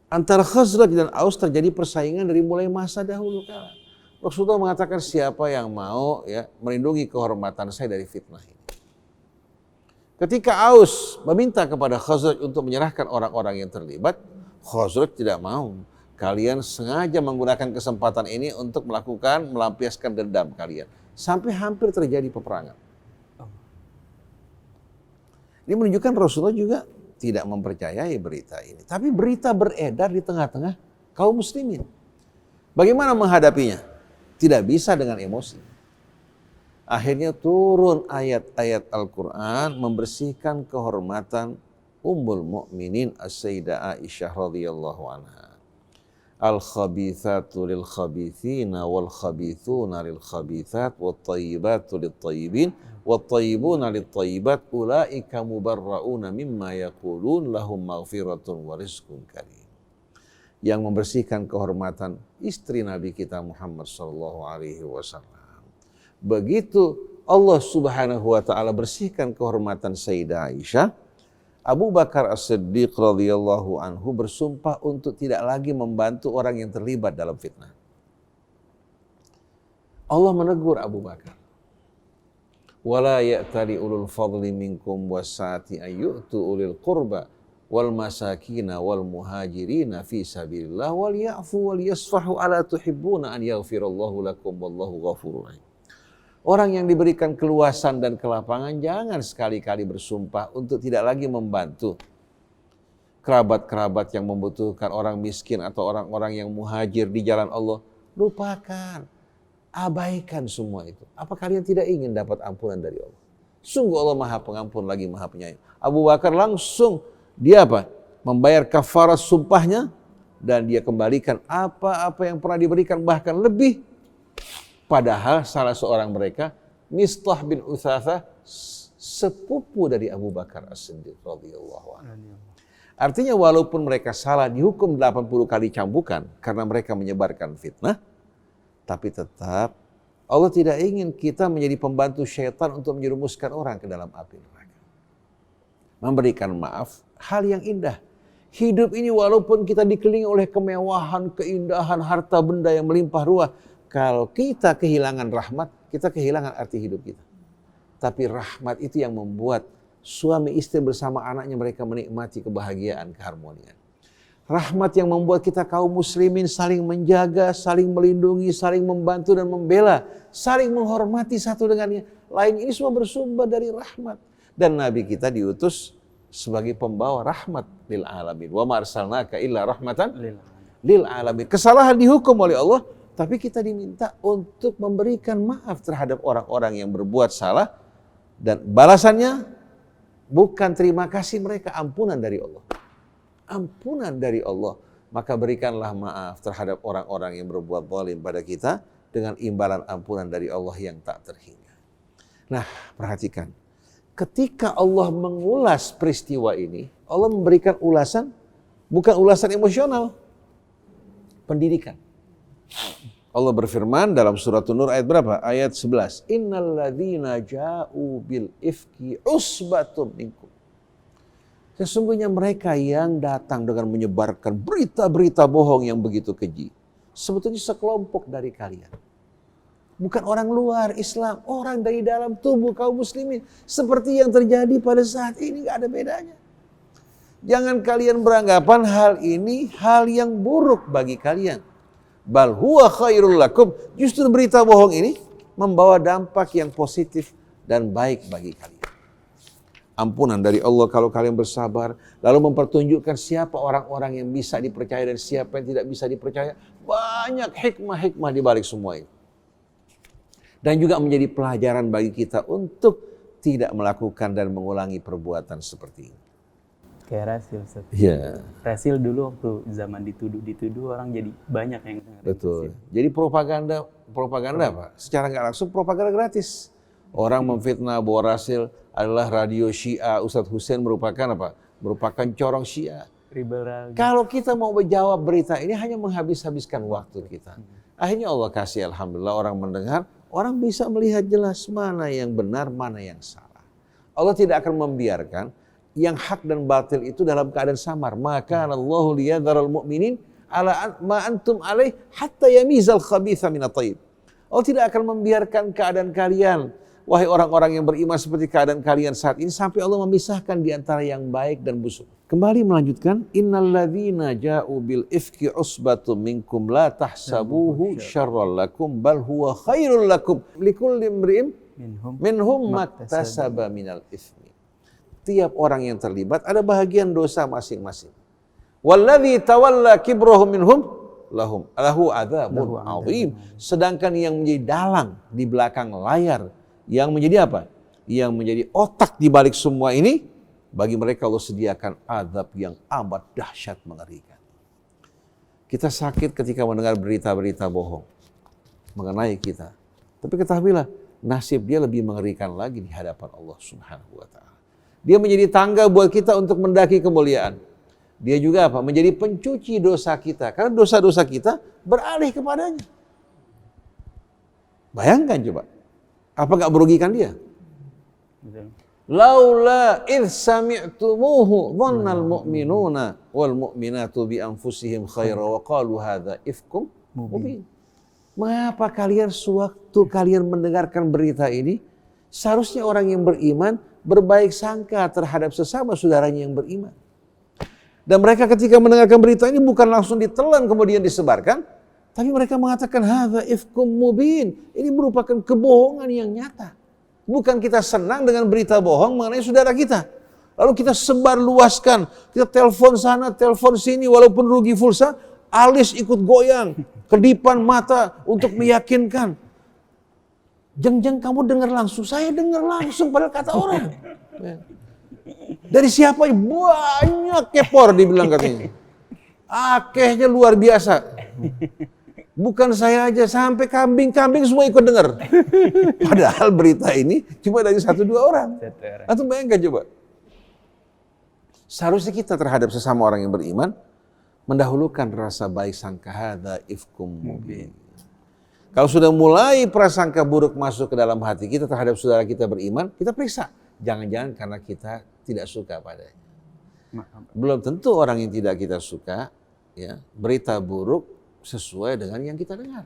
Speaker 2: Antara Khazraj dan Aus terjadi persaingan dari mulai masa dahulu kala. Rasulullah mengatakan, siapa yang mau melindungi kehormatan saya dari fitnah ini. Ketika Aus meminta kepada Khazraj untuk menyerahkan orang-orang yang terlibat, Khazraj tidak mau. Kalian sengaja menggunakan kesempatan ini untuk melampiaskan dendam kalian. Sampai hampir terjadi peperangan. Ini menunjukkan Rasulullah juga tidak mempercayai berita ini. Tapi berita beredar di tengah-tengah kaum muslimin. Bagaimana menghadapinya? Tidak bisa dengan emosi. Akhirnya turun ayat-ayat Al-Quran membersihkan kehormatan Ummul Mukminin As-Sayyidah Aisyah radhiyallahu anha. Al-khabithatu lil-khabithina wal-khabithuna lil-khabithat wat-tayyibatu lit-tayyibin wat-tayyibuna lit-tayyibat ulaika mubarra'una mimma yaqulun lahum maghfiratun wa rizqun karim. Yang membersihkan kehormatan istri Nabi kita Muhammad SAW. Begitu Allah Subhanahu wa taala bersihkan kehormatan Sayyidah Aisyah, Abu Bakar As-Siddiq radhiyallahu anhu bersumpah untuk tidak lagi membantu orang yang terlibat dalam fitnah. Allah menegur Abu Bakar. Wala ya'tali ulul fadli minkum wasa'ati an yu'tu ulil qurba wal masakina wal muhajirina fi sabilillah wal ya'fu wal yasfahu ala tuhibbuna an yaghfirallahu lakum wallahu ghafurur rahim. Orang yang diberikan keluasan dan kelapangan jangan sekali-kali bersumpah untuk tidak lagi membantu kerabat-kerabat yang membutuhkan, orang miskin atau orang-orang yang muhajir di jalan Allah. Lupakan, abaikan semua itu. Apa kalian tidak ingin dapat ampunan dari Allah? Sungguh Allah Maha Pengampun lagi Maha Penyayang. Abu Bakar langsung dia membayar kafarat sumpahnya dan dia kembalikan apa-apa yang pernah diberikan, bahkan lebih. Padahal salah seorang mereka, Mistah bin Uthathah, sepupu dari Abu Bakar As-Siddiq radhiyallahu anhu. Artinya walaupun mereka salah dihukum 80 kali cambukan karena mereka menyebarkan fitnah, tapi tetap Allah tidak ingin kita menjadi pembantu syaitan untuk menjerumuskan orang ke dalam api neraka. Memberikan maaf, hal yang indah. Hidup ini walaupun kita dikelilingi oleh kemewahan, keindahan, harta benda yang melimpah ruah, kalau kita kehilangan rahmat, kita kehilangan arti hidup kita. Tapi rahmat itu yang membuat suami istri bersama anaknya mereka menikmati kebahagiaan, keharmonian. Rahmat yang membuat kita kaum muslimin saling menjaga, saling melindungi, saling membantu dan membela, saling menghormati satu dengan yang lain. Ini semua bersumber dari rahmat. Dan Nabi kita diutus sebagai pembawa rahmat lil alamin. Wa ma arsalnaka illa rahmatan lil alamin. Kesalahan dihukum oleh Allah, tapi kita diminta untuk memberikan maaf terhadap orang-orang yang berbuat salah, dan balasannya bukan terima kasih mereka, ampunan dari Allah. Ampunan dari Allah. Maka berikanlah maaf terhadap orang-orang yang berbuat zalim pada kita dengan imbalan ampunan dari Allah yang tak terhingga. Nah, perhatikan. Ketika Allah mengulas peristiwa ini, Allah memberikan ulasan, bukan ulasan emosional, pendidikan. Allah berfirman dalam surat An-Nur ayat berapa? Ayat 11. Innal ladzina ja'u bil ifki usbatum minkum. Sesungguhnya mereka yang datang dengan menyebarkan berita-berita bohong yang begitu keji, sebetulnya sekelompok dari kalian. Bukan orang luar Islam, orang dari dalam tubuh kaum muslimin. Seperti yang terjadi pada saat ini, gak ada bedanya. Jangan kalian beranggapan hal ini hal yang buruk bagi kalian. Bal huwa khairul lakum. Justru berita bohong ini membawa dampak yang positif dan baik bagi kalian. Ampunan dari Allah kalau kalian bersabar, lalu mempertunjukkan siapa orang-orang yang bisa dipercaya dan siapa yang tidak bisa dipercaya. Banyak hikmah-hikmah di balik semua itu. Dan juga menjadi pelajaran bagi kita untuk tidak melakukan dan mengulangi perbuatan seperti ini.
Speaker 3: Kayak Rasil, Ustaz.
Speaker 2: Iya.
Speaker 3: Rasil dulu waktu zaman dituduh orang jadi banyak yang dengerin.
Speaker 2: Betul. Jadi propaganda apa? Secara nggak langsung propaganda gratis. Orang memfitnah bahwa Rasil adalah radio Syiah, Ustadz Hussein merupakan apa? Merupakan corong Syiah.
Speaker 3: Liberal.
Speaker 2: Kalau kita mau menjawab berita ini hanya menghabis-habiskan waktu kita. Akhirnya Allah kasih alhamdulillah orang mendengar, orang bisa melihat jelas mana yang benar, mana yang salah. Allah tidak akan membiarkan yang hak dan batil itu dalam keadaan samar. Maka Allahu liyadharal mu'minin ala ma antum alaih hatta yamizal khabitha minat thayyib. Allah tidak akan membiarkan keadaan kalian, wahai orang-orang yang beriman, seperti keadaan kalian saat ini, sampai Allah memisahkan di antara yang baik dan busuk. Kembali melanjutkan, innalladzina ja'u bil ifki usbatum minkum la tahsabuhu syarral lakum bal huwa khairul lakum likulli imri'in minhum maktasaba minal itsmi. Tiap orang yang terlibat ada bahagian dosa masing-masing. Walladzi tawalla kibrahu minhum lahu adzabun adzim. Sedangkan yang menjadi dalang di belakang layar, yang menjadi apa? Yang menjadi otak di balik semua ini, bagi mereka Allah sediakan azab yang amat dahsyat mengerikan. Kita sakit ketika mendengar berita-berita bohong mengenai kita. Tapi ketahuilah, nasib dia lebih mengerikan lagi di hadapan Allah Subhanahu wa taala. Dia menjadi tangga buat kita untuk mendaki kemuliaan. Dia juga apa? Menjadi pencuci dosa kita. Karena dosa-dosa kita beralih kepadanya. Bayangkan coba. Apa gak merugikan dia? Laula idh sami'tumuhu dhannal mu'minuna wal mu'minatu bi anfusihim khaira wa qalu hadza ifkum mubin. Mengapa kalian sewaktu kalian mendengarkan berita ini, seharusnya orang yang beriman berbaik sangka terhadap sesama saudaranya yang beriman. Dan mereka ketika mendengarkan berita ini bukan langsung ditelan kemudian disebarkan, tapi mereka mengatakan hadza ifkum mubin. Ini merupakan kebohongan yang nyata. Bukan kita senang dengan berita bohong mengenai saudara kita, lalu kita sebar luaskan, kita telepon sana, telepon sini, walaupun rugi pulsa, alis ikut goyang, kedipan mata untuk meyakinkan. Jeng kamu dengar langsung, saya dengar langsung padahal kata orang. Dari siapa? Banyak kepor dibilang katanya. Akehnya luar biasa. Bukan saya aja, sampai kambing-kambing semua ikut dengar. Padahal berita ini cuma dari 1-2 orang. Atau bayangkan coba. Seharusnya kita terhadap sesama orang yang beriman mendahulukan rasa baik sangka, hadza ifkum mubin. Kalau sudah mulai prasangka buruk masuk ke dalam hati kita terhadap saudara kita beriman, kita periksa. Jangan-jangan karena kita tidak suka padanya. Belum tentu orang yang tidak kita suka, ya, berita buruk sesuai dengan yang kita dengar.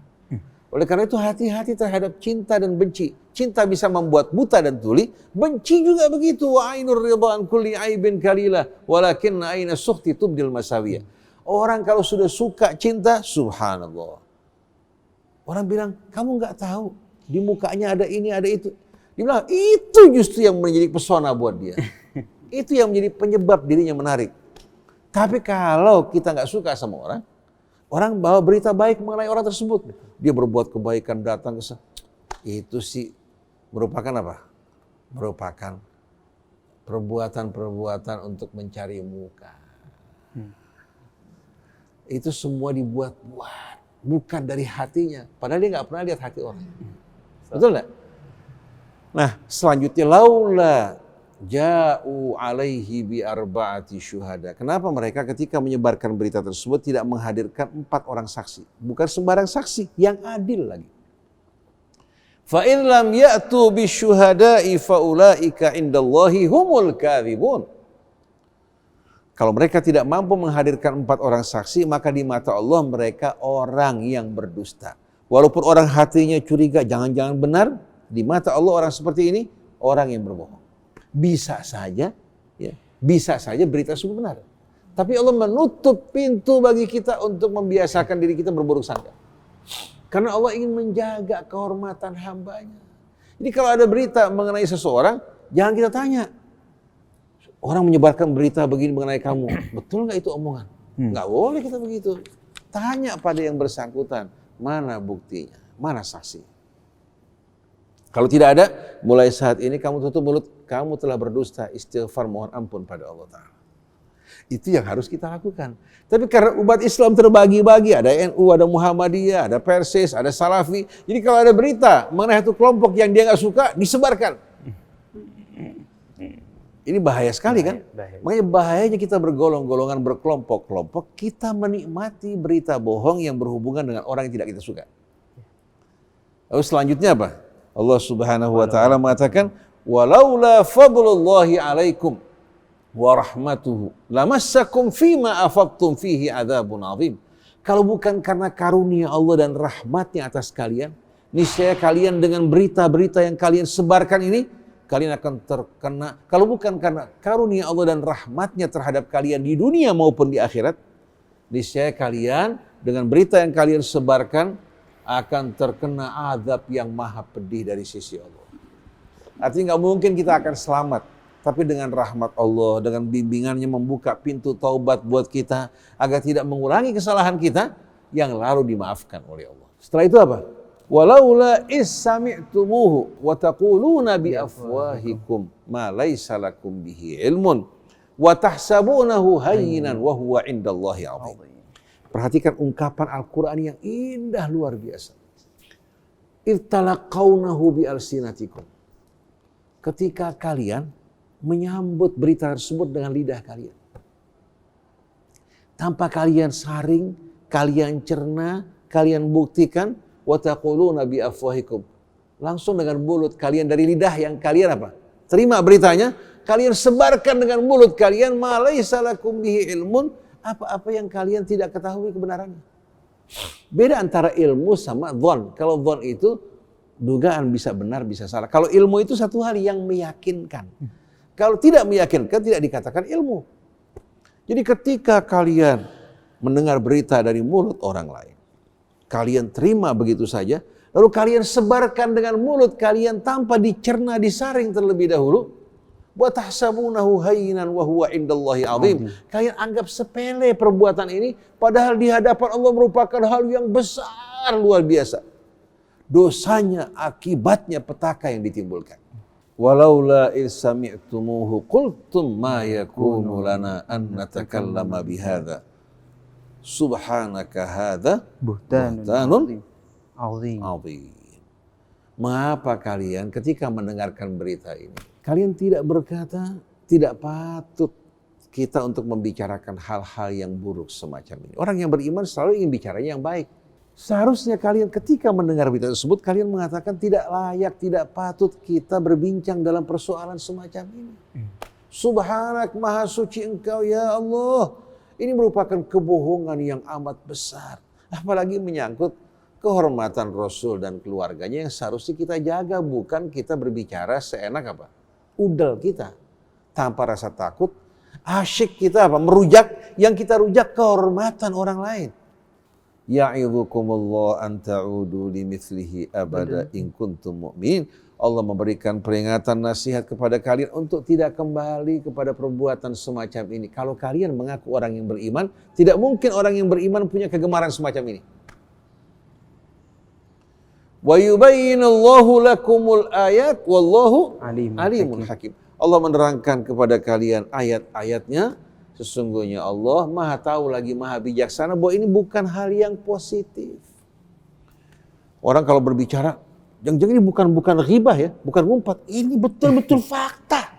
Speaker 2: Oleh karena itu hati-hati terhadap cinta dan benci. Cinta bisa membuat buta dan tuli, benci juga begitu. Wa ainur ridha an kulli aibin kalila, walakin aina sukhti tubdil masawiyah. Orang kalau sudah suka cinta, subhanallah. Orang bilang, kamu nggak tahu di mukanya ada ini, ada itu. Dia bilang, itu justru yang menjadi pesona buat dia. Itu yang menjadi penyebab dirinya menarik. Tapi kalau kita nggak suka sama orang, orang bawa berita baik mengenai orang tersebut. Dia berbuat kebaikan, datang ke sana. Itu sih merupakan apa? Merupakan perbuatan-perbuatan untuk mencari muka. Itu semua dibuat-buat. Bukan dari hatinya. Padahal dia nggak pernah lihat hati orang. Betul nggak? Nah, selanjutnya laula ja'u alaihi bi arba'ati syuhada. Kenapa mereka ketika menyebarkan berita tersebut tidak menghadirkan 4 orang saksi? Bukan sembarang saksi, yang adil lagi. Fa in lam ya'tu bi syuhada'i fa ulaika indallahi humul kadzibun. Kalau mereka tidak mampu menghadirkan 4 orang saksi, maka di mata Allah mereka orang yang berdusta. Walaupun orang hatinya curiga, jangan-jangan benar, di mata Allah orang seperti ini, orang yang berbohong. Bisa saja, ya, bisa saja berita tersebut benar. Tapi Allah menutup pintu bagi kita untuk membiasakan diri kita berburuk sangka. Karena Allah ingin menjaga kehormatan hambanya. Jadi kalau ada berita mengenai seseorang, jangan kita tanya. Orang menyebarkan berita begini mengenai kamu, betul nggak itu omongan? Nggak boleh kita begitu. Tanya pada yang bersangkutan, mana buktinya, mana saksi. Kalau tidak ada, mulai saat ini kamu tutup mulut, kamu telah berdusta, istighfar, mohon ampun pada Allah Ta'ala. Itu yang harus kita lakukan. Tapi karena umat Islam terbagi-bagi, ada NU, ada Muhammadiyah, ada Persis, ada Salafi. Jadi kalau ada berita mengenai satu kelompok yang dia nggak suka, disebarkan. Ini bahaya sekali kan? Makanya bahayanya kita bergolong-golongan, berkelompok-kelompok, kita menikmati berita bohong yang berhubungan dengan orang yang tidak kita suka. Lalu selanjutnya apa? Allah Subhanahu wa taala mengatakan, "Walaula fadlullahi 'alaikum wa rahmatuhu lamassakum fima afaqtum fihi adzabun 'adzim." Kalau bukan karena karunia Allah dan rahmatnya atas kalian, niscaya kalian dengan berita-berita yang kalian sebarkan ini, kalian akan terkena. Kalau bukan karena karunia Allah dan rahmatnya terhadap kalian di dunia maupun di akhirat, niscaya kalian dengan berita yang kalian sebarkan akan terkena azab yang maha pedih dari sisi Allah. Artinya nggak mungkin kita akan selamat, tapi dengan rahmat Allah, dengan bimbingannya membuka pintu taubat buat kita agar tidak mengulangi kesalahan kita yang lalu dimaafkan oleh Allah. Setelah itu apa? Walaula is sami'tumuhu wa taquluna bi afwahikum ma laysa lakum bihi ilmun wa tahsabunahu hayyinan wa huwa indallahi 'azim. Perhatikan ungkapan Al-Qur'an yang indah luar biasa. Ittalaqawnahu bi alsinatikum. Ketika kalian menyambut berita tersebut dengan lidah kalian. Tanpa kalian saring, kalian cerna, kalian buktikan, wa taquluna bi afwahikum. Langsung dengan mulut kalian, dari lidah yang kalian apa? Terima beritanya, kalian sebarkan dengan mulut kalian, ma laysa lakum bihi ilmun, apa-apa yang kalian tidak ketahui kebenarannya. Beda antara ilmu sama dhon. Kalau dhon itu dugaan, bisa benar, bisa salah. Kalau ilmu itu satu hal yang meyakinkan. Kalau tidak meyakinkan, tidak dikatakan ilmu. Jadi ketika kalian mendengar berita dari mulut orang lain, kalian terima begitu saja, lalu kalian sebarkan dengan mulut kalian tanpa dicerna, disaring terlebih dahulu, wa tahsabunahu hayyinan wa huwa indallahi 'azim. Kalian anggap sepele perbuatan ini, padahal di hadapan Allah merupakan hal yang besar, luar biasa. Dosanya, akibatnya petaka yang ditimbulkan. Walaula iz sami'tumuhu qultum ma yakunu lana an natakallama bihadza. Subhanaka hadza buhtanun azim. Mengapa kalian ketika mendengarkan berita ini, kalian tidak berkata, tidak patut kita untuk membicarakan hal-hal yang buruk semacam ini. Orang yang beriman selalu ingin bicaranya yang baik. Seharusnya kalian ketika mendengar berita tersebut, kalian mengatakan tidak layak, tidak patut kita berbincang dalam persoalan semacam ini. Subhanak, maha suci engkau ya Allah. Ini merupakan kebohongan yang amat besar. Apalagi menyangkut kehormatan Rasul dan keluarganya yang seharusnya kita jaga. Bukan kita berbicara seenak apa? Udel kita. Tanpa rasa takut. Asyik kita apa? Merujak. Yang kita rujak kehormatan orang lain. Ya'idzukumullah an ta'udu limithlihi abada in kuntum mu'minin. Allah memberikan peringatan, nasihat kepada kalian untuk tidak kembali kepada perbuatan semacam ini. Kalau kalian mengaku orang yang beriman, tidak mungkin orang yang beriman punya kegemaran semacam ini. Wa yubayyinullahu lakumul ayat wallahu alimun hakim. Allah menerangkan kepada kalian ayat-ayatnya. Sesungguhnya Allah maha tahu lagi maha bijaksana bahwa ini bukan hal yang positif. Orang kalau berbicara, jangan-jangan ini bukan ghibah ya, bukan ngumpat. Ini betul-betul fakta.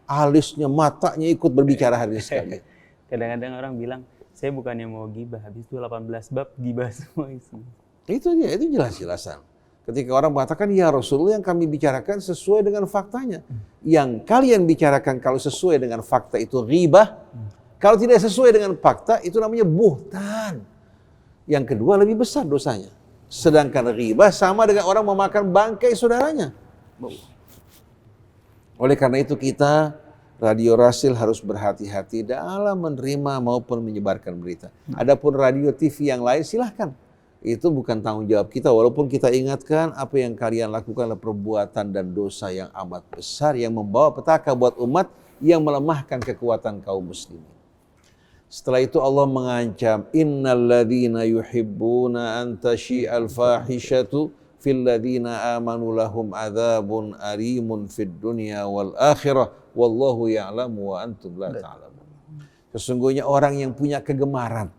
Speaker 2: alisnya, matanya ikut berbicara hadis sekali.
Speaker 3: Kadang-kadang orang bilang, saya bukannya mau gibah, habis itu 18 bab gibah semua isinya.
Speaker 2: Itu dia, itu jelas-jelasan. Ketika orang mengatakan, ya Rasulullah, yang kami bicarakan sesuai dengan faktanya. Yang kalian bicarakan kalau sesuai dengan fakta itu ghibah. Kalau tidak sesuai dengan fakta, itu namanya buhtan. Yang kedua lebih besar dosanya. Sedangkan ghibah sama dengan orang memakan bangkai saudaranya. Oleh karena itu kita, Radio Rasil harus berhati-hati dalam menerima maupun menyebarkan berita. Adapun radio TV yang lain silahkan. Itu bukan tanggung jawab kita, walaupun kita ingatkan apa yang kalian lakukan adalah perbuatan dan dosa yang amat besar yang membawa petaka buat umat yang melemahkan kekuatan kaum muslimin. Setelah itu Allah mengancam, innal ladzina yuhibbuna an tashi'al fahishatu fil ladzina amanu lahum adzabun alimun fid dunya wal akhirah wallahu ya'lamu wa antum la ta'lamun. Sesungguhnya orang yang punya kegemaran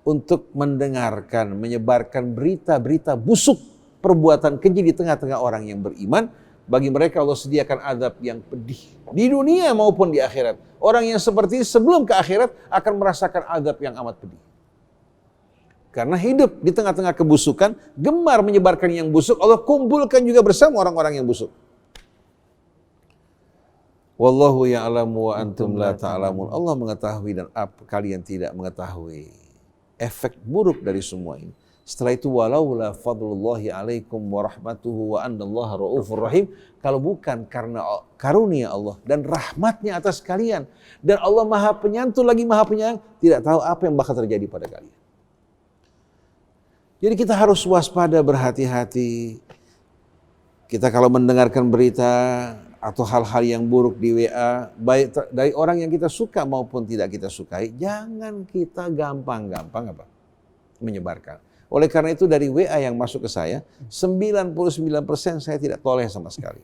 Speaker 2: untuk mendengarkan, menyebarkan berita-berita busuk, perbuatan keji di tengah-tengah orang yang beriman, bagi mereka Allah sediakan azab yang pedih di dunia maupun di akhirat. Orang yang seperti ini sebelum ke akhirat akan merasakan azab yang amat pedih. Karena hidup di tengah-tengah kebusukan, gemar menyebarkan yang busuk, Allah kumpulkan juga bersama orang-orang yang busuk. Wallahu ya'lamu wa antum la ta'lamun. Allah mengetahui dan kalian tidak mengetahui efek buruk dari semua ini. Setelah itu, walaula fadlullahi alaikum wa rahmatuhu wa annallaha ra'ufur rahim. Kalau bukan karena karunia Allah dan rahmatnya atas kalian, dan Allah maha penyantun lagi maha penyayang, tidak tahu apa yang bakal terjadi pada kalian. Jadi kita harus waspada, berhati-hati. Kita kalau mendengarkan berita atau hal-hal yang buruk di WA, baik dari orang yang kita suka maupun tidak kita sukai, jangan kita gampang-gampang menyebarkan. Oleh karena itu dari WA yang masuk ke saya, 99% saya tidak toleh sama sekali.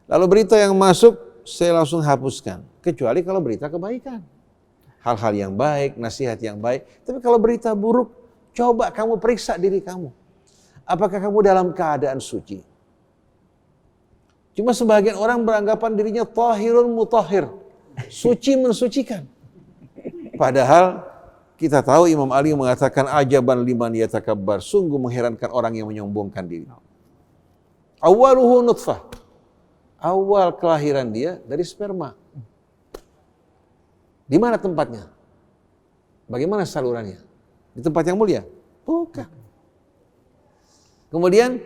Speaker 2: Lalu berita yang masuk, saya langsung hapuskan. Kecuali kalau berita kebaikan. Hal-hal yang baik, nasihat yang baik. Tapi kalau berita buruk, coba kamu periksa diri kamu. Apakah kamu dalam keadaan suci? Cuma sebagian orang beranggapan dirinya tahirun mutahhir, suci mensucikan. Padahal kita tahu Imam Ali mengatakan ajaban liman yatakabbar, sungguh mengherankan orang yang menyombongkan diri. Awaluhu nutfah, awal kelahiran dia dari sperma. Di mana tempatnya? Bagaimana salurannya? Di tempat yang mulia? Bukan. Kemudian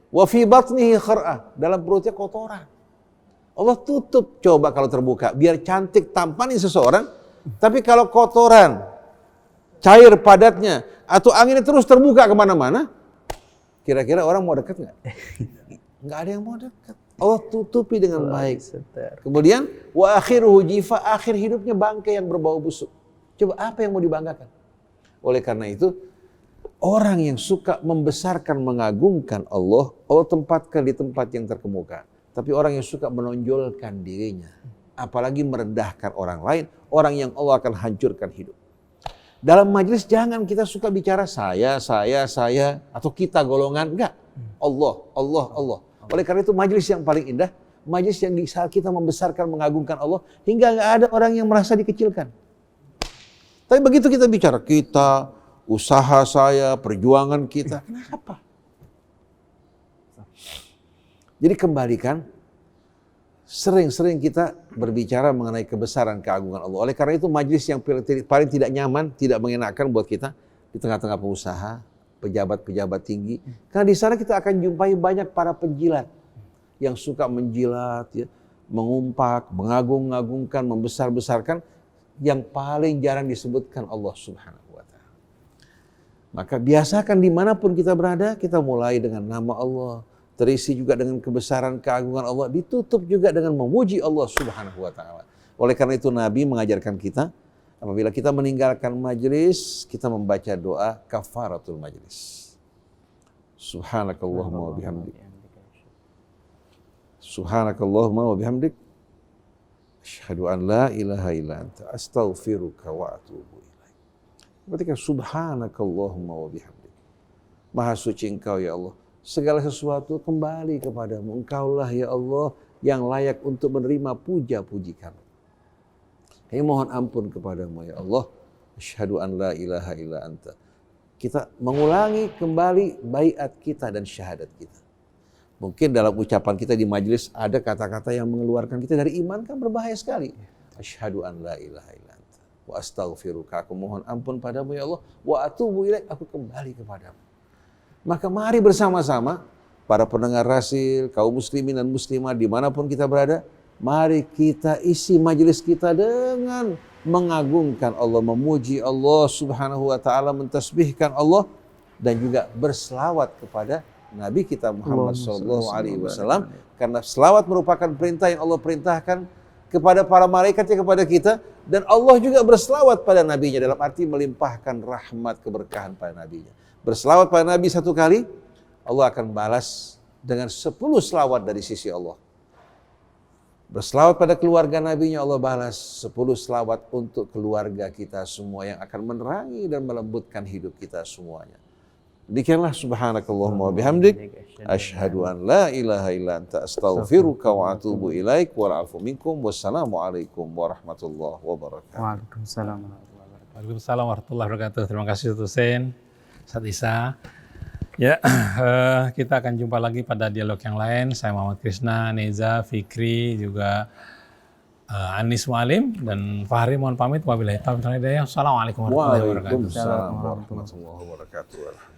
Speaker 2: wa fi batnihi khar'ah, dalam perutnya kotoran. Allah tutup, coba kalau terbuka, biar cantik tampanin seseorang, tapi kalau kotoran, cair padatnya, atau anginnya terus terbuka kemana-mana, kira-kira orang mau dekat nggak? Nggak ada yang mau dekat. Allah tutupi dengan baik. Kemudian wa akhiruhu jifa, akhir hidupnya bangkai yang berbau busuk. Coba apa yang mau dibanggakan? Oleh karena itu, orang yang suka membesarkan, mengagungkan Allah, Allah tempatkan di tempat yang terkemuka. Tapi orang yang suka menonjolkan dirinya, apalagi merendahkan orang lain, orang yang Allah akan hancurkan hidup. Dalam majelis jangan kita suka bicara saya, atau kita golongan. Enggak. Allah. Oleh karena itu majelis yang paling indah, majelis yang di saat kita membesarkan, mengagungkan Allah, hingga nggak ada orang yang merasa dikecilkan. Tapi begitu kita bicara kita, usaha saya, perjuangan kita. Kenapa? Jadi kembalikan, sering-sering kita berbicara mengenai kebesaran keagungan Allah. Oleh karena itu majelis yang paling tidak nyaman, tidak mengenakan buat kita di tengah-tengah pengusaha, pejabat-pejabat tinggi. Karena di sana kita akan jumpai banyak para penjilat yang suka menjilat, ya, mengumpak, mengagung-agungkan, membesar-besarkan, yang paling jarang disebutkan Allah Subhanahu wa Ta'ala. Maka biasakan dimanapun kita berada, kita mulai dengan nama Allah, terisi juga dengan kebesaran keagungan Allah, ditutup juga dengan memuji Allah Subhanahu wa Ta'ala. Oleh karena itu Nabi mengajarkan kita, apabila kita meninggalkan majelis, kita membaca doa kafaratul majelis. Subhanakallahumma wa bihamdik. Subhanakallahumma wa bihamdik. Asyhadu an la ilaha illa anta astaghfiruka wa atubu ilaik. Ketika subhanakallahumma wa bihamdik. Maha suci Engkau ya Allah. Segala sesuatu kembali kepadamu. Engkaulah ya Allah yang layak untuk menerima puja-puji kami. Kami mohon ampun kepadamu ya Allah. Asyhadu an la ilaha illa anta. Kita mengulangi kembali baiat kita dan syahadat kita. Mungkin dalam ucapan kita di majelis ada kata-kata yang mengeluarkan kita dari iman, kan berbahaya sekali. Asyhadu an la ilaha illa anta wa astaghfiruka. Aku mohon ampun padamu ya Allah, wa atubu ilaik, aku kembali kepadamu. Maka mari bersama-sama para pendengar Rasil, kaum muslimin dan muslimah dimanapun kita berada, mari kita isi majelis kita dengan mengagungkan Allah, memuji Allah subhanahu wa ta'ala, mentasbihkan Allah, dan juga berselawat kepada Nabi kita Muhammad sallallahu alaihi wasallam, karena selawat merupakan perintah yang Allah perintahkan kepada para malaikatnya kepada kita, dan Allah juga berselawat pada nabinya dalam arti melimpahkan rahmat keberkahan pada nabinya. Berselawat pada Nabi satu kali, Allah akan balas dengan 10 selawat dari sisi Allah. Berselawat pada keluarga nabinya, Allah balas 10 selawat untuk keluarga kita semua yang akan menerangi dan melembutkan hidup kita semuanya. Demikianlah subhanakallahumma wa bihamdik, asyhadu an la ilaha illa anta astaghfiruka wa atubu ilaik, wal afu minkum, wassalamualaikum warahmatullahi wabarakatuh.
Speaker 3: Waalaikumsalam warahmatullahi wabarakatuh.
Speaker 1: Waalaikumsalam warahmatullahi wabarakatuh. Terima kasih Ustaz Hussein, Ustaz Isa. Ya, kita akan jumpa lagi pada dialog yang lain. Saya Muhammad Krisna, Neza, Fikri, juga Anis Mualim dan Fahri mohon pamit. Wabillahi taufiq wal hidayah. Assalamualaikum warahmatullahi wabarakatuh.
Speaker 2: Waalaikumsalam warahmatullahi wabarakatuh.